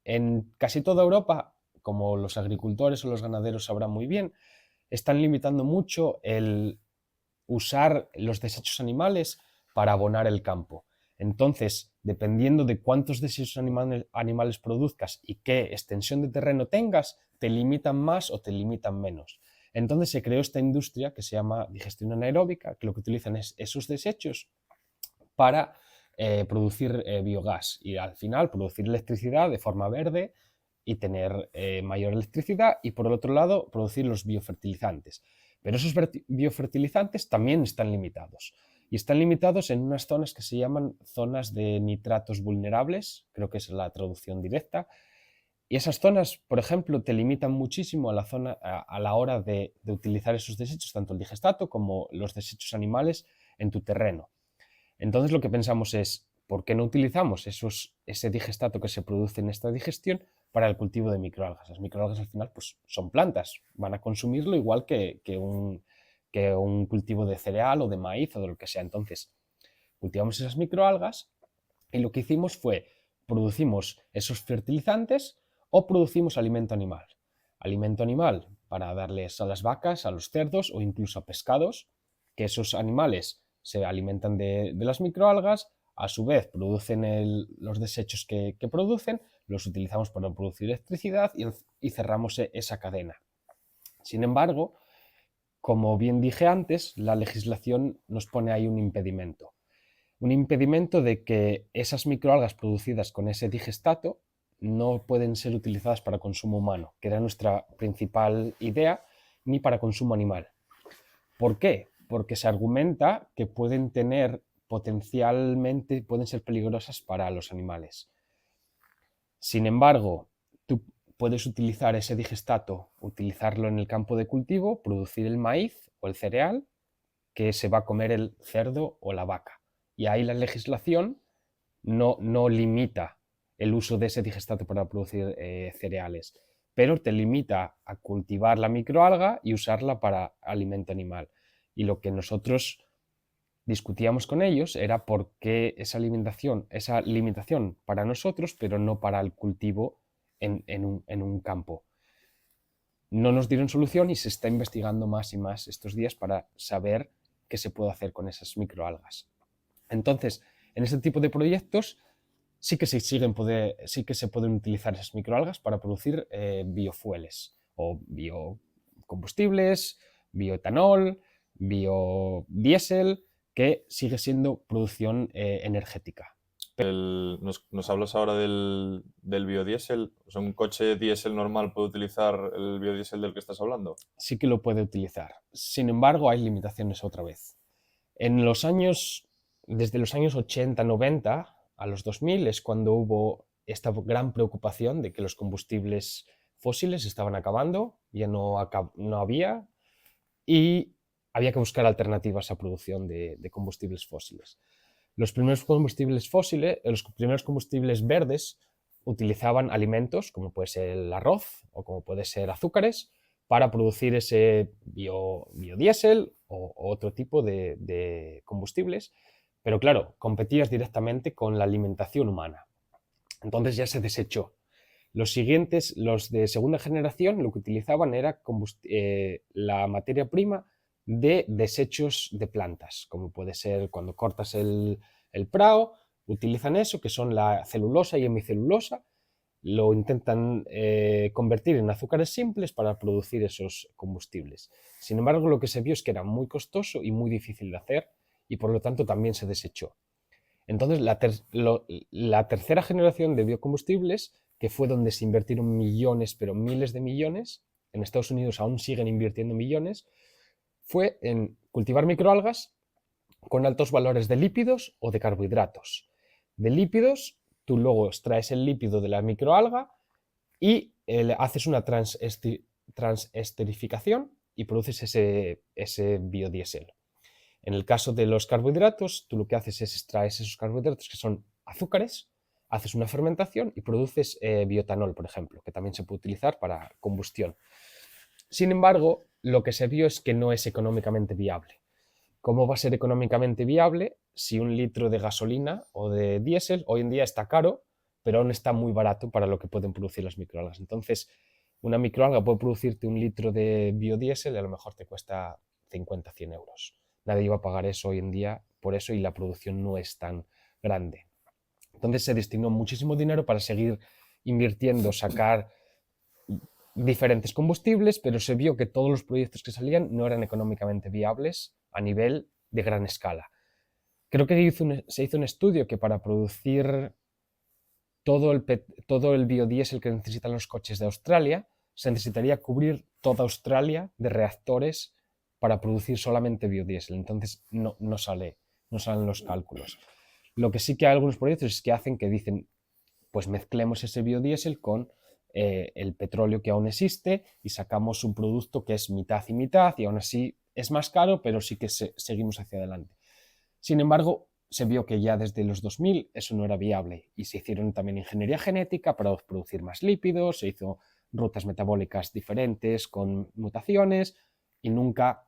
en casi toda Europa, como los agricultores o los ganaderos sabrán muy bien, están limitando mucho el usar los desechos animales para abonar el campo. Entonces, dependiendo de cuántos desechos animales produzcas y qué extensión de terreno tengas, te limitan más o te limitan menos. Entonces se creó esta industria que se llama digestión anaeróbica, que lo que utilizan es esos desechos para producir biogás y al final producir electricidad de forma verde y tener mayor electricidad, y por el otro lado producir los biofertilizantes. Pero esos biofertilizantes también están limitados. Y están limitados en unas zonas que se llaman zonas de nitratos vulnerables, creo que es la traducción directa. Y esas zonas, por ejemplo, te limitan muchísimo a la hora de utilizar esos desechos, tanto el digestato como los desechos animales, en tu terreno. Entonces lo que pensamos es, ¿por qué no utilizamos ese digestato que se produce en esta digestión para el cultivo de microalgas? Las microalgas al final pues, son plantas, van a consumirlo igual que un cultivo de cereal o de maíz o de lo que sea. Entonces cultivamos esas microalgas y lo que hicimos fue producimos esos fertilizantes o producimos alimento animal. Alimento animal para darles a las vacas, a los cerdos o incluso a pescados, que esos animales se alimentan de las microalgas, a su vez producen los desechos que producen, los utilizamos para producir electricidad y cerramos esa cadena. Sin embargo, como bien dije antes, la legislación nos pone ahí un impedimento. Un impedimento de que esas microalgas producidas con ese digestato no pueden ser utilizadas para consumo humano, que era nuestra principal idea, ni para consumo animal. ¿Por qué? Porque se argumenta que pueden ser peligrosas para los animales. Sin embargo, tú puedes utilizar ese digestato, utilizarlo en el campo de cultivo, producir el maíz o el cereal que se va a comer el cerdo o la vaca. Y ahí la legislación no limita el uso de ese digestato para producir cereales, pero te limita a cultivar la microalga y usarla para alimento animal. Y lo que nosotros discutíamos con ellos era por qué esa limitación para nosotros, pero no para el cultivo en un campo. No nos dieron solución y se está investigando más y más estos días para saber qué se puede hacer con esas microalgas. Entonces, en este tipo de proyectos sí que se pueden utilizar esas microalgas para producir biofueles o biocombustibles, bioetanol, biodiesel, que sigue siendo producción energética. Nos hablas ahora del biodiesel. O sea, ¿un coche diésel normal puede utilizar el biodiesel del que estás hablando? Sí que lo puede utilizar. Sin embargo, hay limitaciones otra vez. Desde los años 80-90 a los 2000 es cuando hubo esta gran preocupación de que los combustibles fósiles estaban acabando, ya no había, y había que buscar alternativas a producción de combustibles fósiles. Los primeros combustibles fósiles, los primeros combustibles verdes utilizaban alimentos, como puede ser el arroz o como puede ser azúcares, para producir ese biodiesel o otro tipo de combustibles. Pero claro, competías directamente con la alimentación humana. Entonces ya se desechó. Los siguientes, los de segunda generación, lo que utilizaban era la materia prima de desechos de plantas, como puede ser cuando cortas el prao, utilizan eso, que son la celulosa y hemicelulosa, lo intentan convertir en azúcares simples para producir esos combustibles. Sin embargo, lo que se vio es que era muy costoso y muy difícil de hacer y por lo tanto también se desechó. Entonces, la tercera generación de biocombustibles, que fue donde se invirtieron millones, pero miles de millones, en Estados Unidos aún siguen invirtiendo millones, fue en cultivar microalgas con altos valores de lípidos o de carbohidratos. De lípidos, tú luego extraes el lípido de la microalga y haces una transesterificación y produces ese biodiesel. En el caso de los carbohidratos, tú lo que haces es extraes esos carbohidratos que son azúcares, haces una fermentación y produces bioetanol, por ejemplo, que también se puede utilizar para combustión. Sin embargo, lo que se vio es que no es económicamente viable. ¿Cómo va a ser económicamente viable si un litro de gasolina o de diésel hoy en día está caro, pero aún está muy barato para lo que pueden producir las microalgas? Entonces, una microalga puede producirte un litro de biodiesel y a lo mejor te cuesta 50-100 euros. Nadie va a pagar eso hoy en día por eso y la producción no es tan grande. Entonces se destinó muchísimo dinero para seguir invirtiendo, sacar diferentes combustibles, pero se vio que todos los proyectos que salían no eran económicamente viables a nivel de gran escala. Creo que se hizo un estudio que para producir todo el biodiesel que necesitan los coches de Australia, se necesitaría cubrir toda Australia de reactores para producir solamente biodiesel. Entonces no salen los cálculos. Lo que sí que hay algunos proyectos es que hacen que dicen, pues mezclemos ese biodiesel con el petróleo que aún existe y sacamos un producto que es mitad y mitad y aún así es más caro, pero sí que seguimos hacia adelante. Sin embargo, se vio que ya desde los 2000 eso no era viable y se hicieron también ingeniería genética para producir más lípidos, se hizo rutas metabólicas diferentes con mutaciones y nunca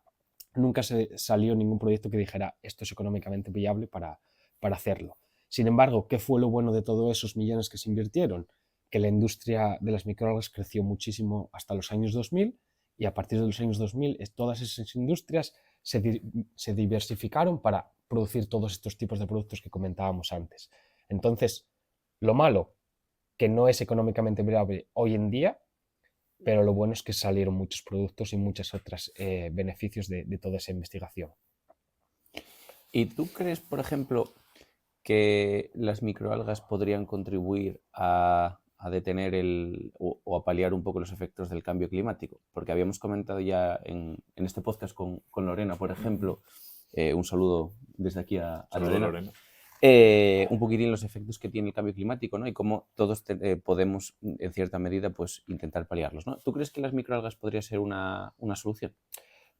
se salió ningún proyecto que dijera esto es económicamente viable para hacerlo. Sin embargo, ¿qué fue lo bueno de todos esos millones que se invirtieron? Que la industria de las microalgas creció muchísimo hasta los años 2000 y a partir de los años 2000 todas esas industrias se diversificaron para producir todos estos tipos de productos que comentábamos antes. Entonces, lo malo, que no es económicamente viable hoy en día, pero lo bueno es que salieron muchos productos y muchos otros beneficios de toda esa investigación. ¿Y tú crees, por ejemplo, que las microalgas podrían contribuir a detener o a paliar un poco los efectos del cambio climático? Porque habíamos comentado ya en este podcast con Lorena, por ejemplo, un saludo desde aquí a Lorena. Un poquitín los efectos que tiene el cambio climático, ¿no? Y cómo todos podemos, en cierta medida, pues intentar paliarlos, ¿no? ¿Tú crees que las microalgas podría ser una solución?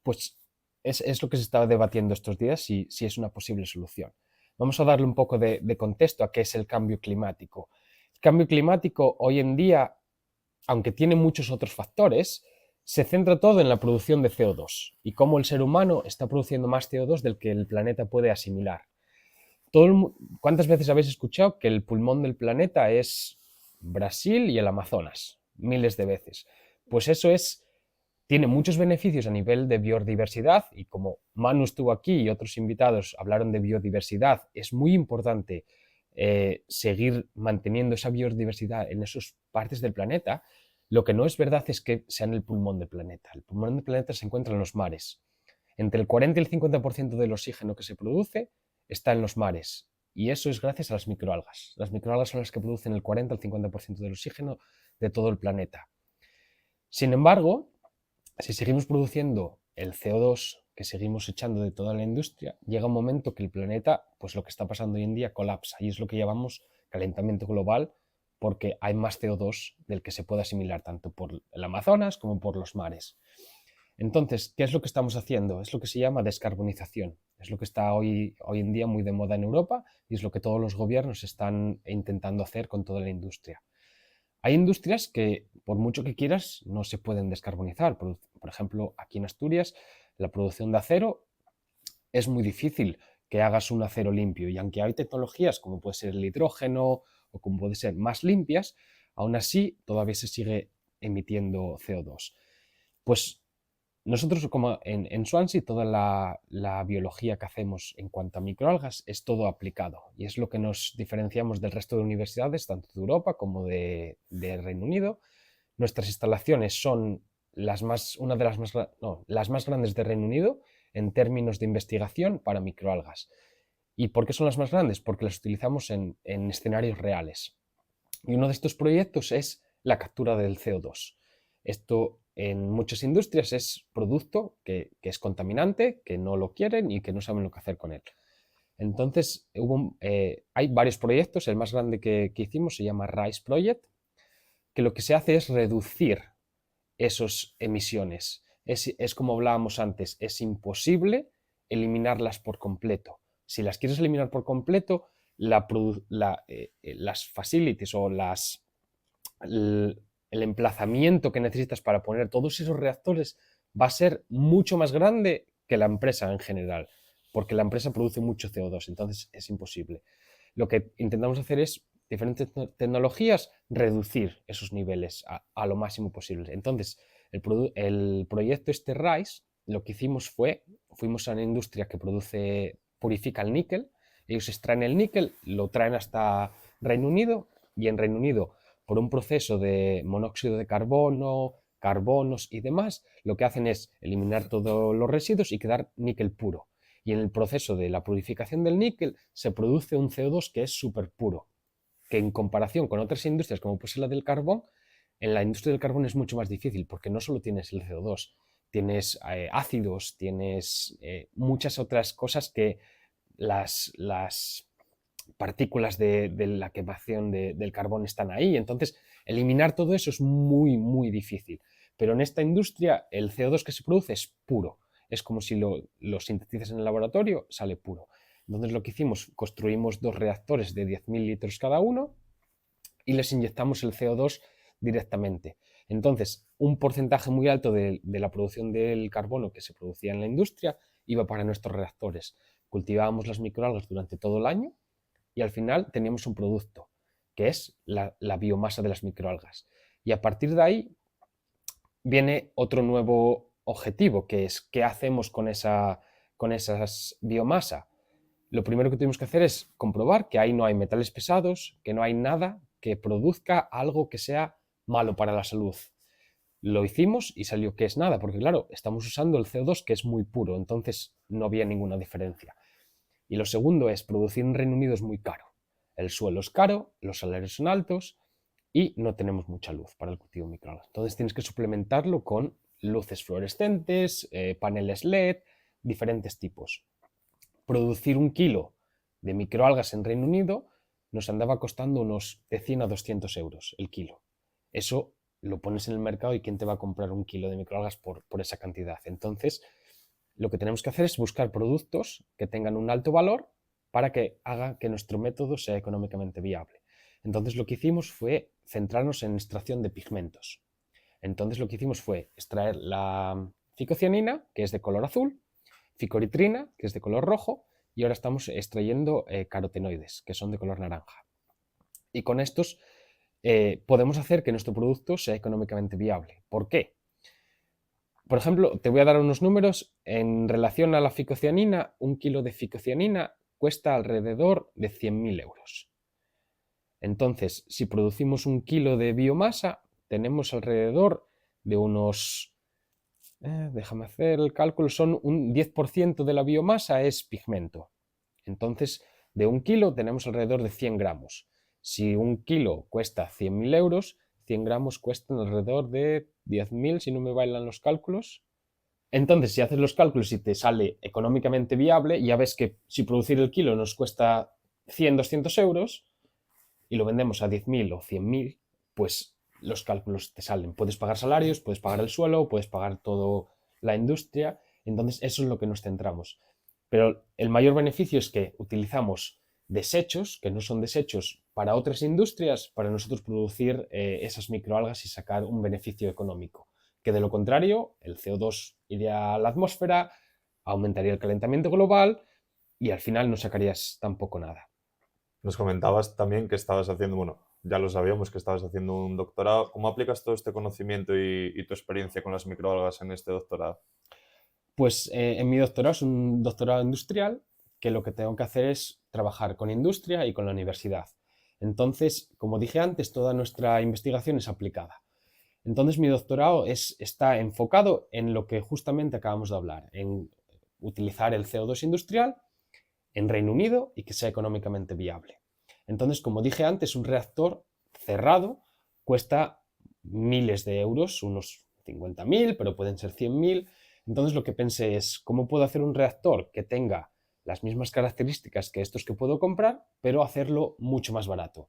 Pues es lo que se estaba debatiendo estos días, si es una posible solución. Vamos a darle un poco de contexto a qué es el cambio climático. El cambio climático hoy en día, aunque tiene muchos otros factores, se centra todo en la producción de CO2 y cómo el ser humano está produciendo más CO2 del que el planeta puede asimilar. ¿Cuántas veces habéis escuchado que el pulmón del planeta es Brasil y el Amazonas? Miles de veces. Pues eso tiene muchos beneficios a nivel de biodiversidad y como Manu estuvo aquí y otros invitados hablaron de biodiversidad, es muy importante seguir manteniendo esa biodiversidad en esas partes del planeta. Lo que no es verdad es que sean el pulmón del planeta. El pulmón del planeta se encuentra en los mares. Entre el 40 y el 50% del oxígeno que se produce está en los mares y eso es gracias a las microalgas. Las microalgas son las que producen el 40 al 50% del oxígeno de todo el planeta. Sin embargo, si seguimos produciendo el CO2 que seguimos echando de toda la industria, llega un momento que el planeta, pues lo que está pasando hoy en día, colapsa y es lo que llamamos calentamiento global porque hay más CO2 del que se puede asimilar tanto por el Amazonas como por los mares. Entonces, ¿qué es lo que estamos haciendo? Es lo que se llama descarbonización. Es lo que está hoy en día muy de moda en Europa y es lo que todos los gobiernos están intentando hacer con toda la industria. Hay industrias que, por mucho que quieras, no se pueden descarbonizar. Por ejemplo, aquí en Asturias, la producción de acero es muy difícil que hagas un acero limpio. Y aunque hay tecnologías como puede ser el hidrógeno o como puede ser más limpias, aún así todavía se sigue emitiendo CO2. Pues nosotros, como en Swansea, toda la biología que hacemos en cuanto a microalgas es todo aplicado y es lo que nos diferenciamos del resto de universidades, tanto de Europa como de Reino Unido. Nuestras instalaciones son las más grandes de Reino Unido en términos de investigación para microalgas. ¿Y por qué son las más grandes? Porque las utilizamos en escenarios reales. Y uno de estos proyectos es la captura del CO2. Esto en muchas industrias es producto que es contaminante, que no lo quieren y que no saben lo que hacer con él. Entonces, hay varios proyectos. El más grande que hicimos se llama RISE Project, que lo que se hace es reducir esas emisiones. Es como hablábamos antes, es imposible eliminarlas por completo. Si las quieres eliminar por completo, las facilities o el emplazamiento que necesitas para poner todos esos reactores va a ser mucho más grande que la empresa en general, porque la empresa produce mucho CO2, entonces es imposible. Lo que intentamos hacer es, diferentes tecnologías, reducir esos niveles a lo máximo posible. Entonces, el proyecto RISE, lo que hicimos fuimos a una industria que purifica el níquel, ellos extraen el níquel, lo traen hasta Reino Unido y en Reino Unido, por un proceso de monóxido de carbono, carbonos y demás, lo que hacen es eliminar todos los residuos y quedar níquel puro. Y en el proceso de la purificación del níquel se produce un CO2 que es súper puro, que en comparación con otras industrias como puede ser la del carbón, en la industria del carbón es mucho más difícil porque no solo tienes el CO2, tienes ácidos, tienes muchas otras cosas que las partículas de la quemación del carbón están ahí. Entonces, eliminar todo eso es muy, muy difícil. Pero en esta industria, el CO2 que se produce es puro. Es como si lo sintetizas en el laboratorio, sale puro. Entonces, lo que hicimos, construimos 2 reactores de 10.000 litros cada uno y les inyectamos el CO2 directamente. Entonces, un porcentaje muy alto de la producción del carbono que se producía en la industria iba para nuestros reactores. Cultivábamos las microalgas durante todo el año y al final teníamos un producto, que es la biomasa de las microalgas. Y a partir de ahí viene otro nuevo objetivo, que es qué hacemos con esas biomasa. Lo primero que tuvimos que hacer es comprobar que ahí no hay metales pesados, que no hay nada que produzca algo que sea malo para la salud. Lo hicimos y salió que es nada, porque claro, estamos usando el CO2 que es muy puro, entonces no había ninguna diferencia. Y lo segundo es, producir en Reino Unido es muy caro. El suelo es caro, los salarios son altos y no tenemos mucha luz para el cultivo de microalgas. Entonces tienes que suplementarlo con luces fluorescentes, paneles LED, diferentes tipos. Producir 1 kilo de microalgas en Reino Unido nos andaba costando unos de 100 a 200 euros el kilo. Eso lo pones en el mercado y ¿quién te va a comprar 1 kilo de microalgas por esa cantidad? Entonces, lo que tenemos que hacer es buscar productos que tengan un alto valor para que haga que nuestro método sea económicamente viable. Entonces, lo que hicimos fue centrarnos en extracción de pigmentos. Entonces, lo que hicimos fue extraer la ficocianina, que es de color azul, ficoritrina, que es de color rojo, y ahora estamos extrayendo carotenoides, que son de color naranja. Y con estos podemos hacer que nuestro producto sea económicamente viable. ¿Por qué? Por ejemplo, te voy a dar unos números. En relación a la ficocianina, 1 kilo de ficocianina cuesta alrededor de 100.000 euros. Entonces, si producimos 1 kilo de biomasa, tenemos alrededor de unos... déjame hacer el cálculo, son un 10% de la biomasa es pigmento. Entonces, de 1 kilo tenemos alrededor de 100 gramos. Si 1 kilo cuesta 100.000 euros, 100 gramos cuestan alrededor de 10.000, si no me bailan los cálculos. Entonces, si haces los cálculos y te sale económicamente viable, ya ves que si producir el kilo nos cuesta 100, 200 euros y lo vendemos a 10.000 o 100.000, pues los cálculos te salen. Puedes pagar salarios, puedes pagar el suelo, puedes pagar todo la industria, entonces eso es lo que nos centramos. Pero el mayor beneficio es que utilizamos desechos, que no son desechos para otras industrias, para nosotros producir esas microalgas y sacar un beneficio económico. Que de lo contrario, el CO2 iría a la atmósfera, aumentaría el calentamiento global y al final no sacarías tampoco nada. Nos comentabas también que estabas haciendo, bueno, ya lo sabíamos que estabas haciendo un doctorado. ¿Cómo aplicas todo este conocimiento y tu experiencia con las microalgas en este doctorado? Pues en mi doctorado es un doctorado industrial que lo que tengo que hacer es trabajar con industria y con la universidad. Entonces, como dije antes, toda nuestra investigación es aplicada. Entonces, mi doctorado está enfocado en lo que justamente acabamos de hablar, en utilizar el CO2 industrial en Reino Unido y que sea económicamente viable. Entonces, como dije antes, un reactor cerrado cuesta miles de euros, unos 50.000, pero pueden ser 100.000. Entonces, lo que pensé es, ¿cómo puedo hacer un reactor que tenga las mismas características que estos que puedo comprar, pero hacerlo mucho más barato?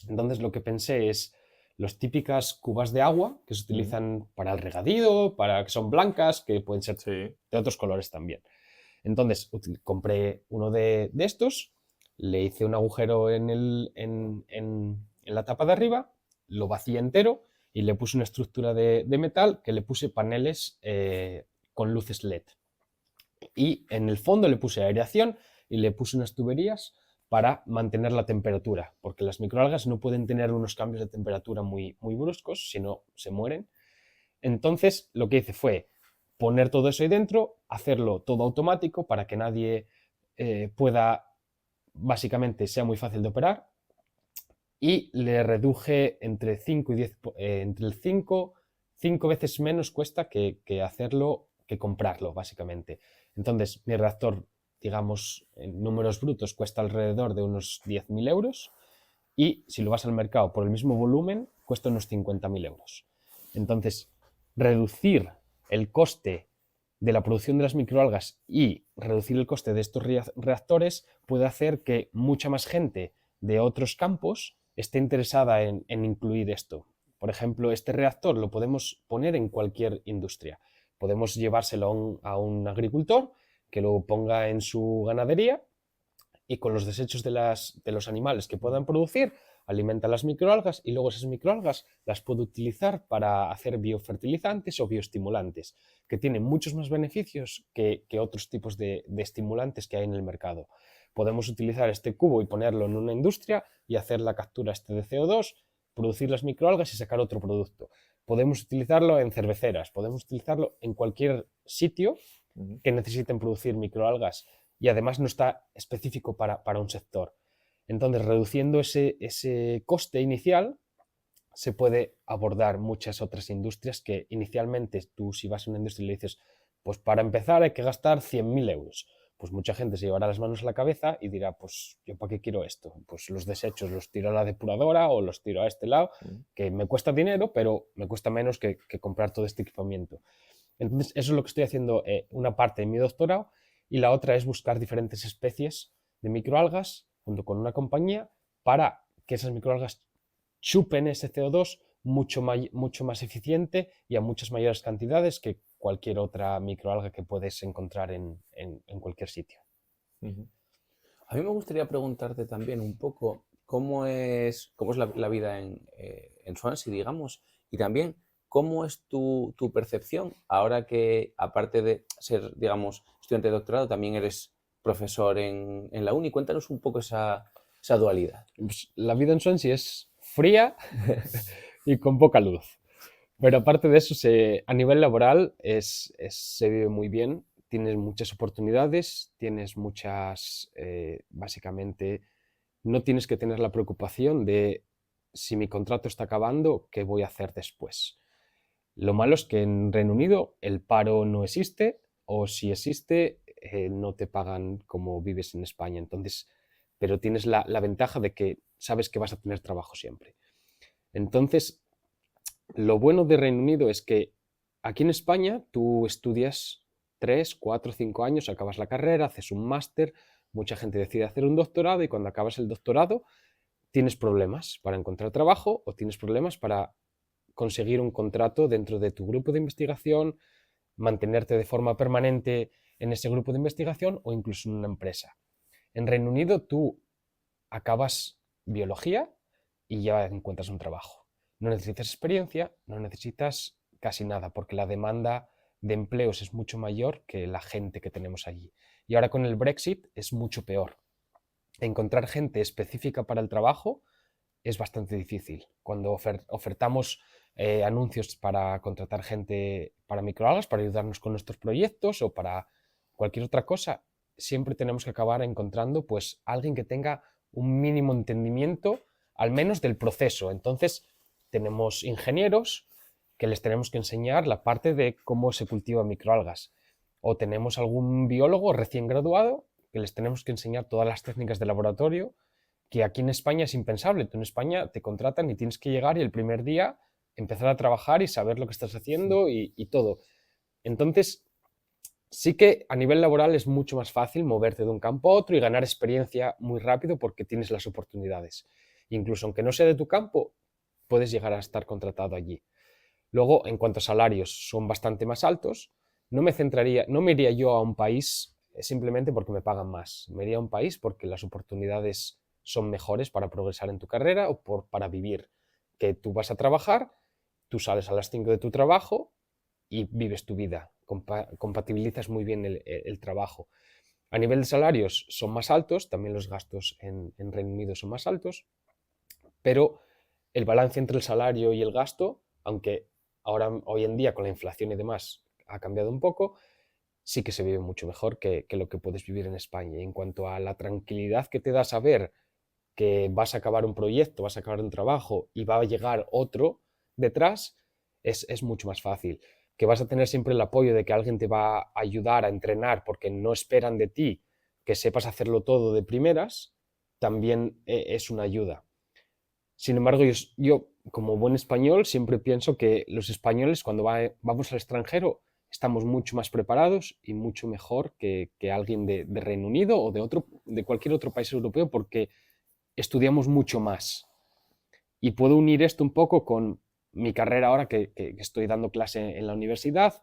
Entonces, lo que pensé es las típicas cubas de agua que se utilizan para el regadío, que son blancas, que pueden ser Sí. de otros colores también. Entonces compré uno de estos, le hice un agujero en la tapa de arriba, lo vacié entero y le puse una estructura de metal que le puse paneles con luces LED. Y en el fondo le puse aireación y le puse unas tuberías para mantener la temperatura, porque las microalgas no pueden tener unos cambios de temperatura muy, muy bruscos, si no se mueren. Entonces lo que hice fue poner todo eso ahí dentro, hacerlo todo automático para que nadie pueda, básicamente sea muy fácil de operar, y le reduje entre 5 y 10, entre el 5 veces menos cuesta que hacerlo, que comprarlo, básicamente. Entonces, mi reactor, digamos, en números brutos, cuesta alrededor de unos 10.000 euros y si lo vas al mercado por el mismo volumen, cuesta unos 50.000 euros. Entonces, reducir el coste de la producción de las microalgas y reducir el coste de estos reactores puede hacer que mucha más gente de otros campos esté interesada en incluir esto. Por ejemplo, este reactor lo podemos poner en cualquier industria. Podemos llevárselo a un agricultor que lo ponga en su ganadería y con los desechos de los animales que puedan producir, alimenta las microalgas y luego esas microalgas las puede utilizar para hacer biofertilizantes o bioestimulantes, que tienen muchos más beneficios que otros tipos de estimulantes que hay en el mercado. Podemos utilizar este cubo y ponerlo en una industria y hacer la captura de CO2, producir las microalgas y sacar otro producto. Podemos utilizarlo en cerveceras, podemos utilizarlo en cualquier sitio que necesiten producir microalgas y además no está específico para un sector. Entonces, reduciendo ese coste inicial, se puede abordar muchas otras industrias que inicialmente tú, si vas a una industria y le dices, pues para empezar hay que gastar 100.000 euros. Pues mucha gente se llevará las manos a la cabeza y dirá, pues yo para qué quiero esto. Pues los desechos los tiro a la depuradora o los tiro a este lado, que me cuesta dinero, pero me cuesta menos que comprar todo este equipamiento. Entonces, eso es lo que estoy haciendo una parte de mi doctorado y la otra es buscar diferentes especies de microalgas junto con una compañía para que esas microalgas chupen ese CO2 mucho más eficiente y a muchas mayores cantidades que cualquier otra microalga que puedes encontrar en cualquier sitio. A mí me gustaría preguntarte también un poco cómo es la vida en Swansea, digamos, y también cómo es tu percepción ahora que, aparte de ser, digamos, estudiante de doctorado, también eres profesor en la uni. Cuéntanos un poco esa dualidad. Pues la vida en Swansea es fría y con poca luz. Pero aparte de eso, a nivel laboral se vive muy bien. Tienes muchas oportunidades, básicamente, no tienes que tener la preocupación de si mi contrato está acabando, ¿qué voy a hacer después? Lo malo es que en Reino Unido el paro no existe o si existe no te pagan como vives en España. Entonces, pero tienes la ventaja de que sabes que vas a tener trabajo siempre. Entonces, lo bueno de Reino Unido es que aquí en España tú estudias 3, 4, 5 años, acabas la carrera, haces un máster, mucha gente decide hacer un doctorado y cuando acabas el doctorado tienes problemas para encontrar trabajo o tienes problemas para conseguir un contrato dentro de tu grupo de investigación mantenerte de forma permanente en ese grupo de investigación o incluso en una empresa. En Reino Unido tú acabas biología y ya encuentras un trabajo. No necesitas experiencia, no necesitas casi nada, porque la demanda de empleos es mucho mayor que la gente que tenemos allí. Y ahora con el Brexit es mucho peor. Encontrar gente específica para el trabajo es bastante difícil. Cuando ofertamos anuncios para contratar gente para microalgas, para ayudarnos con nuestros proyectos o para cualquier otra cosa, siempre tenemos que acabar encontrando pues alguien que tenga un mínimo entendimiento, al menos del proceso. Entonces, tenemos ingenieros que les tenemos que enseñar la parte de cómo se cultivan microalgas. O tenemos algún biólogo recién graduado que les tenemos que enseñar todas las técnicas de laboratorio, que aquí en España es impensable. Tú en España te contratan y tienes que llegar y el primer día empezar a trabajar y saber lo que estás haciendo y todo. Entonces, sí que a nivel laboral es mucho más fácil moverte de un campo a otro y ganar experiencia muy rápido porque tienes las oportunidades. Incluso aunque no sea de tu campo, puedes llegar a estar contratado allí. Luego, en cuanto a salarios, son bastante más altos. No me iría yo a un país simplemente porque me pagan más. Me iría a un país porque las oportunidades son mejores para progresar en tu carrera o para vivir. Que tú vas a trabajar, tú sales a las 5 de tu trabajo y vives tu vida. Compatibilizas muy bien el trabajo. A nivel de salarios son más altos, también los gastos en Reino Unido son más altos, pero el balance entre el salario y el gasto, aunque hoy en día con la inflación y demás ha cambiado un poco, sí que se vive mucho mejor que lo que puedes vivir en España. Y en cuanto a la tranquilidad que te da saber que vas a acabar un proyecto, vas a acabar un trabajo y va a llegar otro detrás, es mucho más fácil. Que vas a tener siempre el apoyo de que alguien te va a ayudar a entrenar porque no esperan de ti que sepas hacerlo todo de primeras, también es una ayuda. Sin embargo, yo como buen español siempre pienso que los españoles cuando vamos al extranjero estamos mucho más preparados y mucho mejor que alguien de Reino Unido o de cualquier otro país europeo porque estudiamos mucho más. Y puedo unir esto un poco con mi carrera ahora que estoy dando clase en la universidad.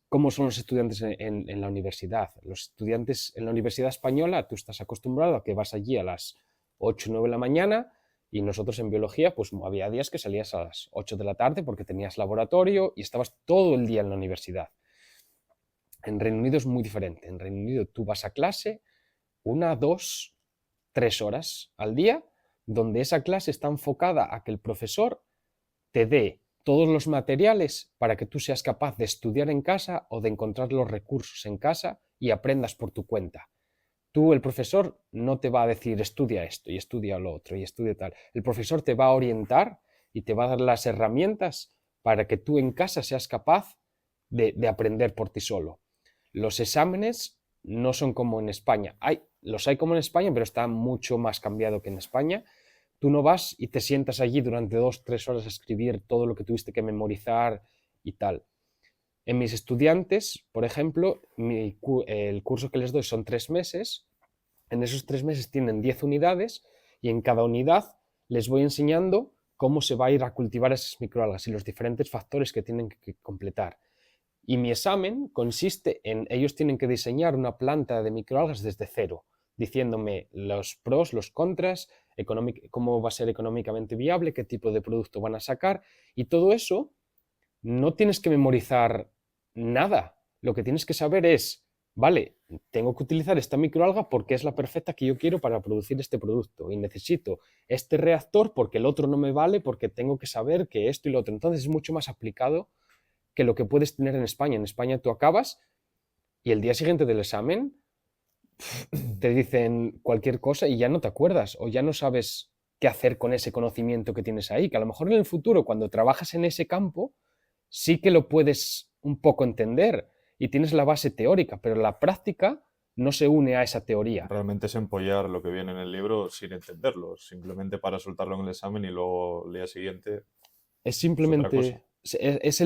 ¿Cómo son los estudiantes en la universidad? Los estudiantes en la universidad española, tú estás acostumbrado a que vas allí a las 8 o 9 de la mañana y nosotros en biología, pues había días que salías a las 8 de la tarde porque tenías laboratorio y estabas todo el día en la universidad. En Reino Unido es muy diferente. En Reino Unido tú vas a clase 1, 2, 3 horas al día, donde esa clase está enfocada a que el profesor te dé todos los materiales para que tú seas capaz de estudiar en casa o de encontrar los recursos en casa y aprendas por tu cuenta. Tú, el profesor, no te va a decir estudia esto y estudia lo otro y estudia tal. El profesor te va a orientar y te va a dar las herramientas para que tú en casa seas capaz de aprender por ti solo. Los exámenes no son como en España. Los hay como en España, pero está mucho más cambiado que en España. Tú no vas y te sientas allí durante 2 o 3 horas a escribir todo lo que tuviste que memorizar y tal. En mis estudiantes, por ejemplo, el curso que les doy son 3 meses. En esos 3 meses tienen 10 unidades y en cada unidad les voy enseñando cómo se va a ir a cultivar esas microalgas y los diferentes factores que tienen que completar. Y mi examen consiste en, ellos tienen que diseñar una planta de microalgas desde cero, diciéndome los pros, los contras, cómo va a ser económicamente viable, qué tipo de producto van a sacar, y todo eso no tienes que memorizar nada. Lo que tienes que saber es, vale, tengo que utilizar esta microalga porque es la perfecta que yo quiero para producir este producto y necesito este reactor porque el otro no me vale porque tengo que saber que esto y lo otro. Entonces es mucho más aplicado que lo que puedes tener en España. En España tú acabas y el día siguiente del examen te dicen cualquier cosa y ya no te acuerdas o ya no sabes qué hacer con ese conocimiento que tienes ahí, que a lo mejor en el futuro, cuando trabajas en ese campo, sí que lo puedes un poco entender y tienes la base teórica, pero la práctica no se une a esa teoría. Realmente es empollar lo que viene en el libro sin entenderlo, simplemente para soltarlo en el examen y luego el día siguiente Es simplemente, otra es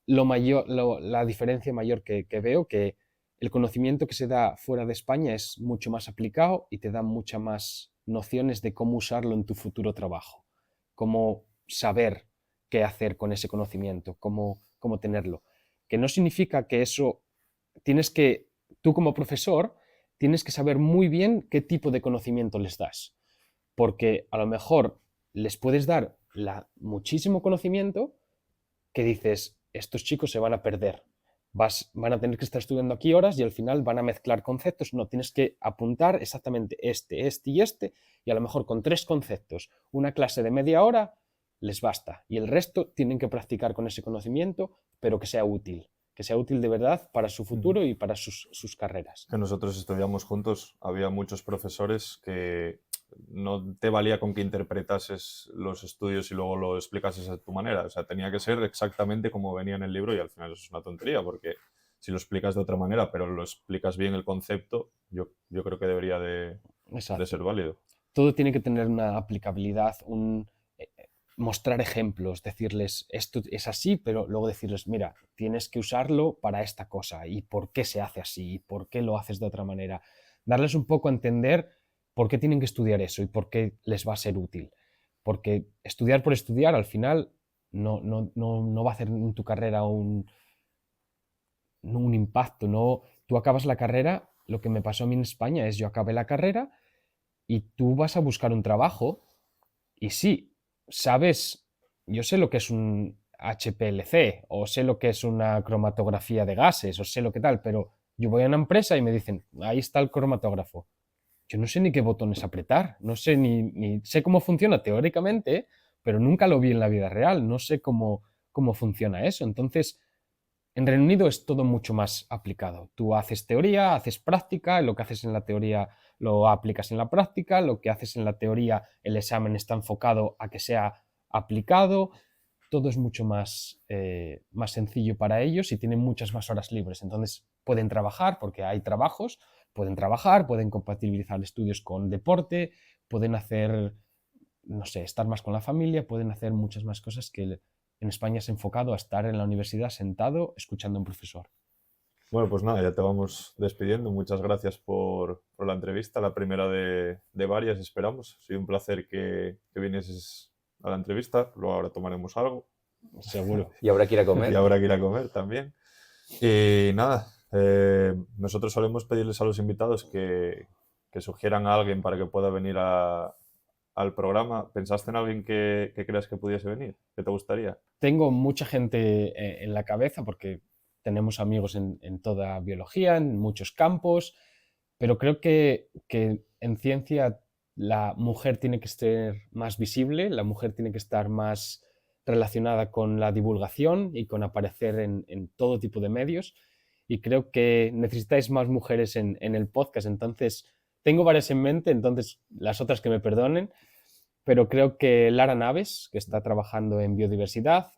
la diferencia mayor que veo, que el conocimiento que se da fuera de España es mucho más aplicado y te da muchas más nociones de cómo usarlo en tu futuro trabajo, cómo saber qué hacer con ese conocimiento, cómo tenerlo. que no significa que eso tienes que, tú como profesor, tienes que saber muy bien qué tipo de conocimiento les das, porque a lo mejor les puedes dar muchísimo conocimiento que dices, estos chicos se van a perder, van a tener que estar estudiando aquí horas y al final van a mezclar conceptos. No, tienes que apuntar exactamente este y a lo mejor con 3 conceptos, una clase de media hora les basta y el resto tienen que practicar con ese conocimiento, pero que sea útil de verdad para su futuro y para sus carreras. Que nosotros estudiamos juntos, había muchos profesores que no te valía con que interpretases los estudios y luego lo explicases a tu manera. O sea, tenía que ser exactamente como venía en el libro y al final eso es una tontería porque si lo explicas de otra manera pero lo explicas bien el concepto, yo creo que debería de ser válido. Todo tiene que tener una aplicabilidad, mostrar ejemplos, decirles esto es así, pero luego decirles, mira, tienes que usarlo para esta cosa y por qué se hace así y por qué lo haces de otra manera. Darles un poco a entender por qué tienen que estudiar eso y por qué les va a ser útil. Porque estudiar por estudiar al final no va a hacer en tu carrera un impacto. No, tú acabas la carrera, lo que me pasó a mí en España es yo acabé la carrera y tú vas a buscar un trabajo y sí, sabes, yo sé lo que es un HPLC o sé lo que es una cromatografía de gases o sé lo que tal, pero yo voy a una empresa y me dicen, ahí está el cromatógrafo. Yo no sé ni qué botones apretar, no sé ni sé cómo funciona teóricamente, pero nunca lo vi en la vida real, no sé cómo funciona eso. Entonces, en Reino Unido es todo mucho más aplicado. Tú haces teoría, haces práctica, lo que haces en la teoría lo aplicas en la práctica, lo que haces en la teoría, el examen está enfocado a que sea aplicado, todo es mucho más sencillo para ellos y tienen muchas más horas libres. Entonces pueden trabajar, porque hay trabajos, pueden trabajar, pueden compatibilizar estudios con deporte, pueden hacer, no sé, estar más con la familia, pueden hacer muchas más cosas que en España es enfocado a estar en la universidad sentado escuchando a un profesor. Bueno, pues nada, ya te vamos despidiendo. Muchas gracias por la entrevista, la primera de varias, esperamos. Ha sido un placer que vinieses a la entrevista. Luego ahora tomaremos algo. Seguro. Y habrá que ir a comer. Y habrá que ir a comer también. Y nada, nosotros solemos pedirles a los invitados que sugieran a alguien para que pueda venir al programa. ¿Pensaste en alguien que creas que pudiese venir? ¿Qué te gustaría? Tengo mucha gente en la cabeza porque tenemos amigos en toda biología, en muchos campos, pero creo que en ciencia la mujer tiene que ser más visible, la mujer tiene que estar más relacionada con la divulgación y con aparecer en todo tipo de medios. Y creo que necesitáis más mujeres en el podcast. Entonces, tengo varias en mente, entonces las otras que me perdonen, pero creo que Lara Naves, que está trabajando en biodiversidad,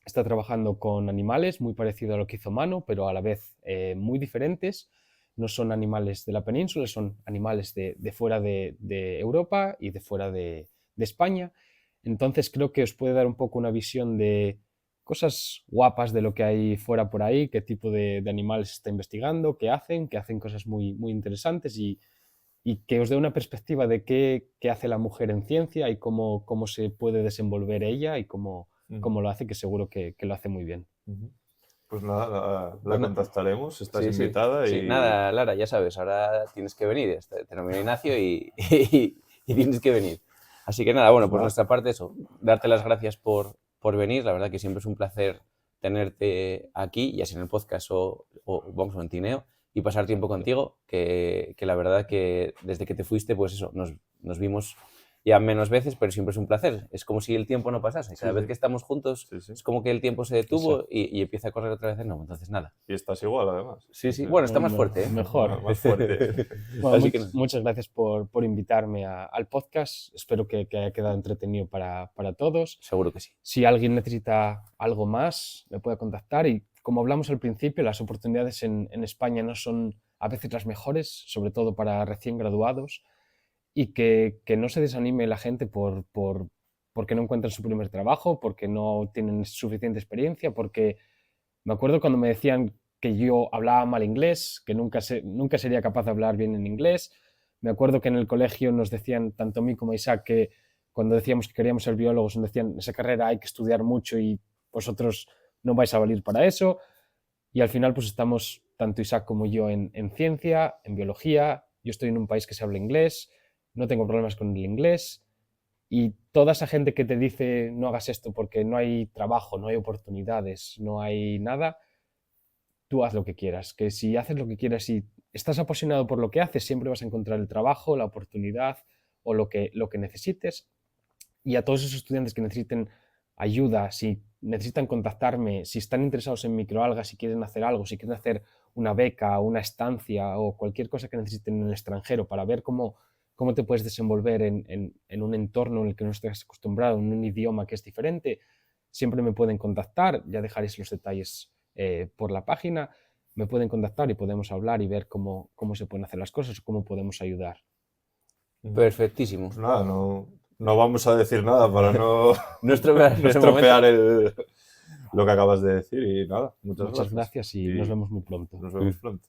está trabajando con animales muy parecido a lo que hizo Manu, pero a la vez muy diferentes. No son animales de la península, son animales de fuera de Europa y de fuera de España. Entonces creo que os puede dar un poco una visión de cosas guapas de lo que hay fuera por ahí, qué tipo de animales se está investigando, que hacen cosas muy, muy interesantes y que os dé una perspectiva de qué hace la mujer en ciencia y cómo se puede desenvolver ella y cómo lo hace, que seguro que lo hace muy bien. Pues nada, la Bueno, contactaremos, estás Sí, invitada. sí. Y Nada, Lara, ya sabes, ahora tienes que venir. Te nomino Ignacio y tienes que venir. Así que nada, bueno, por nuestra parte eso, darte las gracias por venir. La verdad que siempre es un placer tenerte aquí, ya sea en el podcast o vamos, en Tineo, y pasar tiempo contigo, que la verdad que desde que te fuiste, pues eso, nos vimos ya menos veces, pero siempre es un placer. Es como si el tiempo no pasase. Cada vez que estamos juntos es como que el tiempo se detuvo y empieza a correr otra vez. No, entonces nada. Y estás igual, además. Sí. Bueno, está más fuerte, ¿eh? Mejor. Más fuerte. Bueno, muchas gracias por invitarme al podcast. Espero que haya quedado entretenido para todos. Seguro que sí. Si alguien necesita algo más, me puede contactar. Y como hablamos al principio, las oportunidades en España no son a veces las mejores, sobre todo para recién graduados. Y que no se desanime la gente porque no encuentran su primer trabajo, porque no tienen suficiente experiencia, porque me acuerdo cuando me decían que yo hablaba mal inglés, que nunca sería capaz de hablar bien en inglés. Me acuerdo que en el colegio nos decían, tanto a mí como a Isaac, que cuando decíamos que queríamos ser biólogos, nos decían, esa carrera hay que estudiar mucho y vosotros no vais a valer para eso. Y al final pues estamos, tanto Isaac como yo, en ciencia, en biología. Yo estoy en un país que se habla inglés, no tengo problemas con el inglés. Y toda esa gente que te dice no hagas esto porque no hay trabajo, no hay oportunidades, no hay nada, tú haz lo que quieras. Que si haces lo que quieras y estás apasionado por lo que haces, siempre vas a encontrar el trabajo, la oportunidad o lo que necesites. Y a todos esos estudiantes que necesiten ayuda, si necesitan contactarme, si están interesados en microalgas, si quieren hacer algo, si quieren hacer una beca, una estancia o cualquier cosa que necesiten en el extranjero para ver cómo te puedes desenvolver en un entorno en el que no estés acostumbrado, en un idioma que es diferente, siempre me pueden contactar. Ya dejaréis los detalles por la página. Me pueden contactar y podemos hablar y ver cómo se pueden hacer las cosas o cómo podemos ayudar. Perfectísimo. Pues nada, no vamos a decir nada para no No estropear ese estropear momento. lo que acabas de decir y nada, muchas Muchas gracias y nos vemos muy pronto. Nos vemos pronto.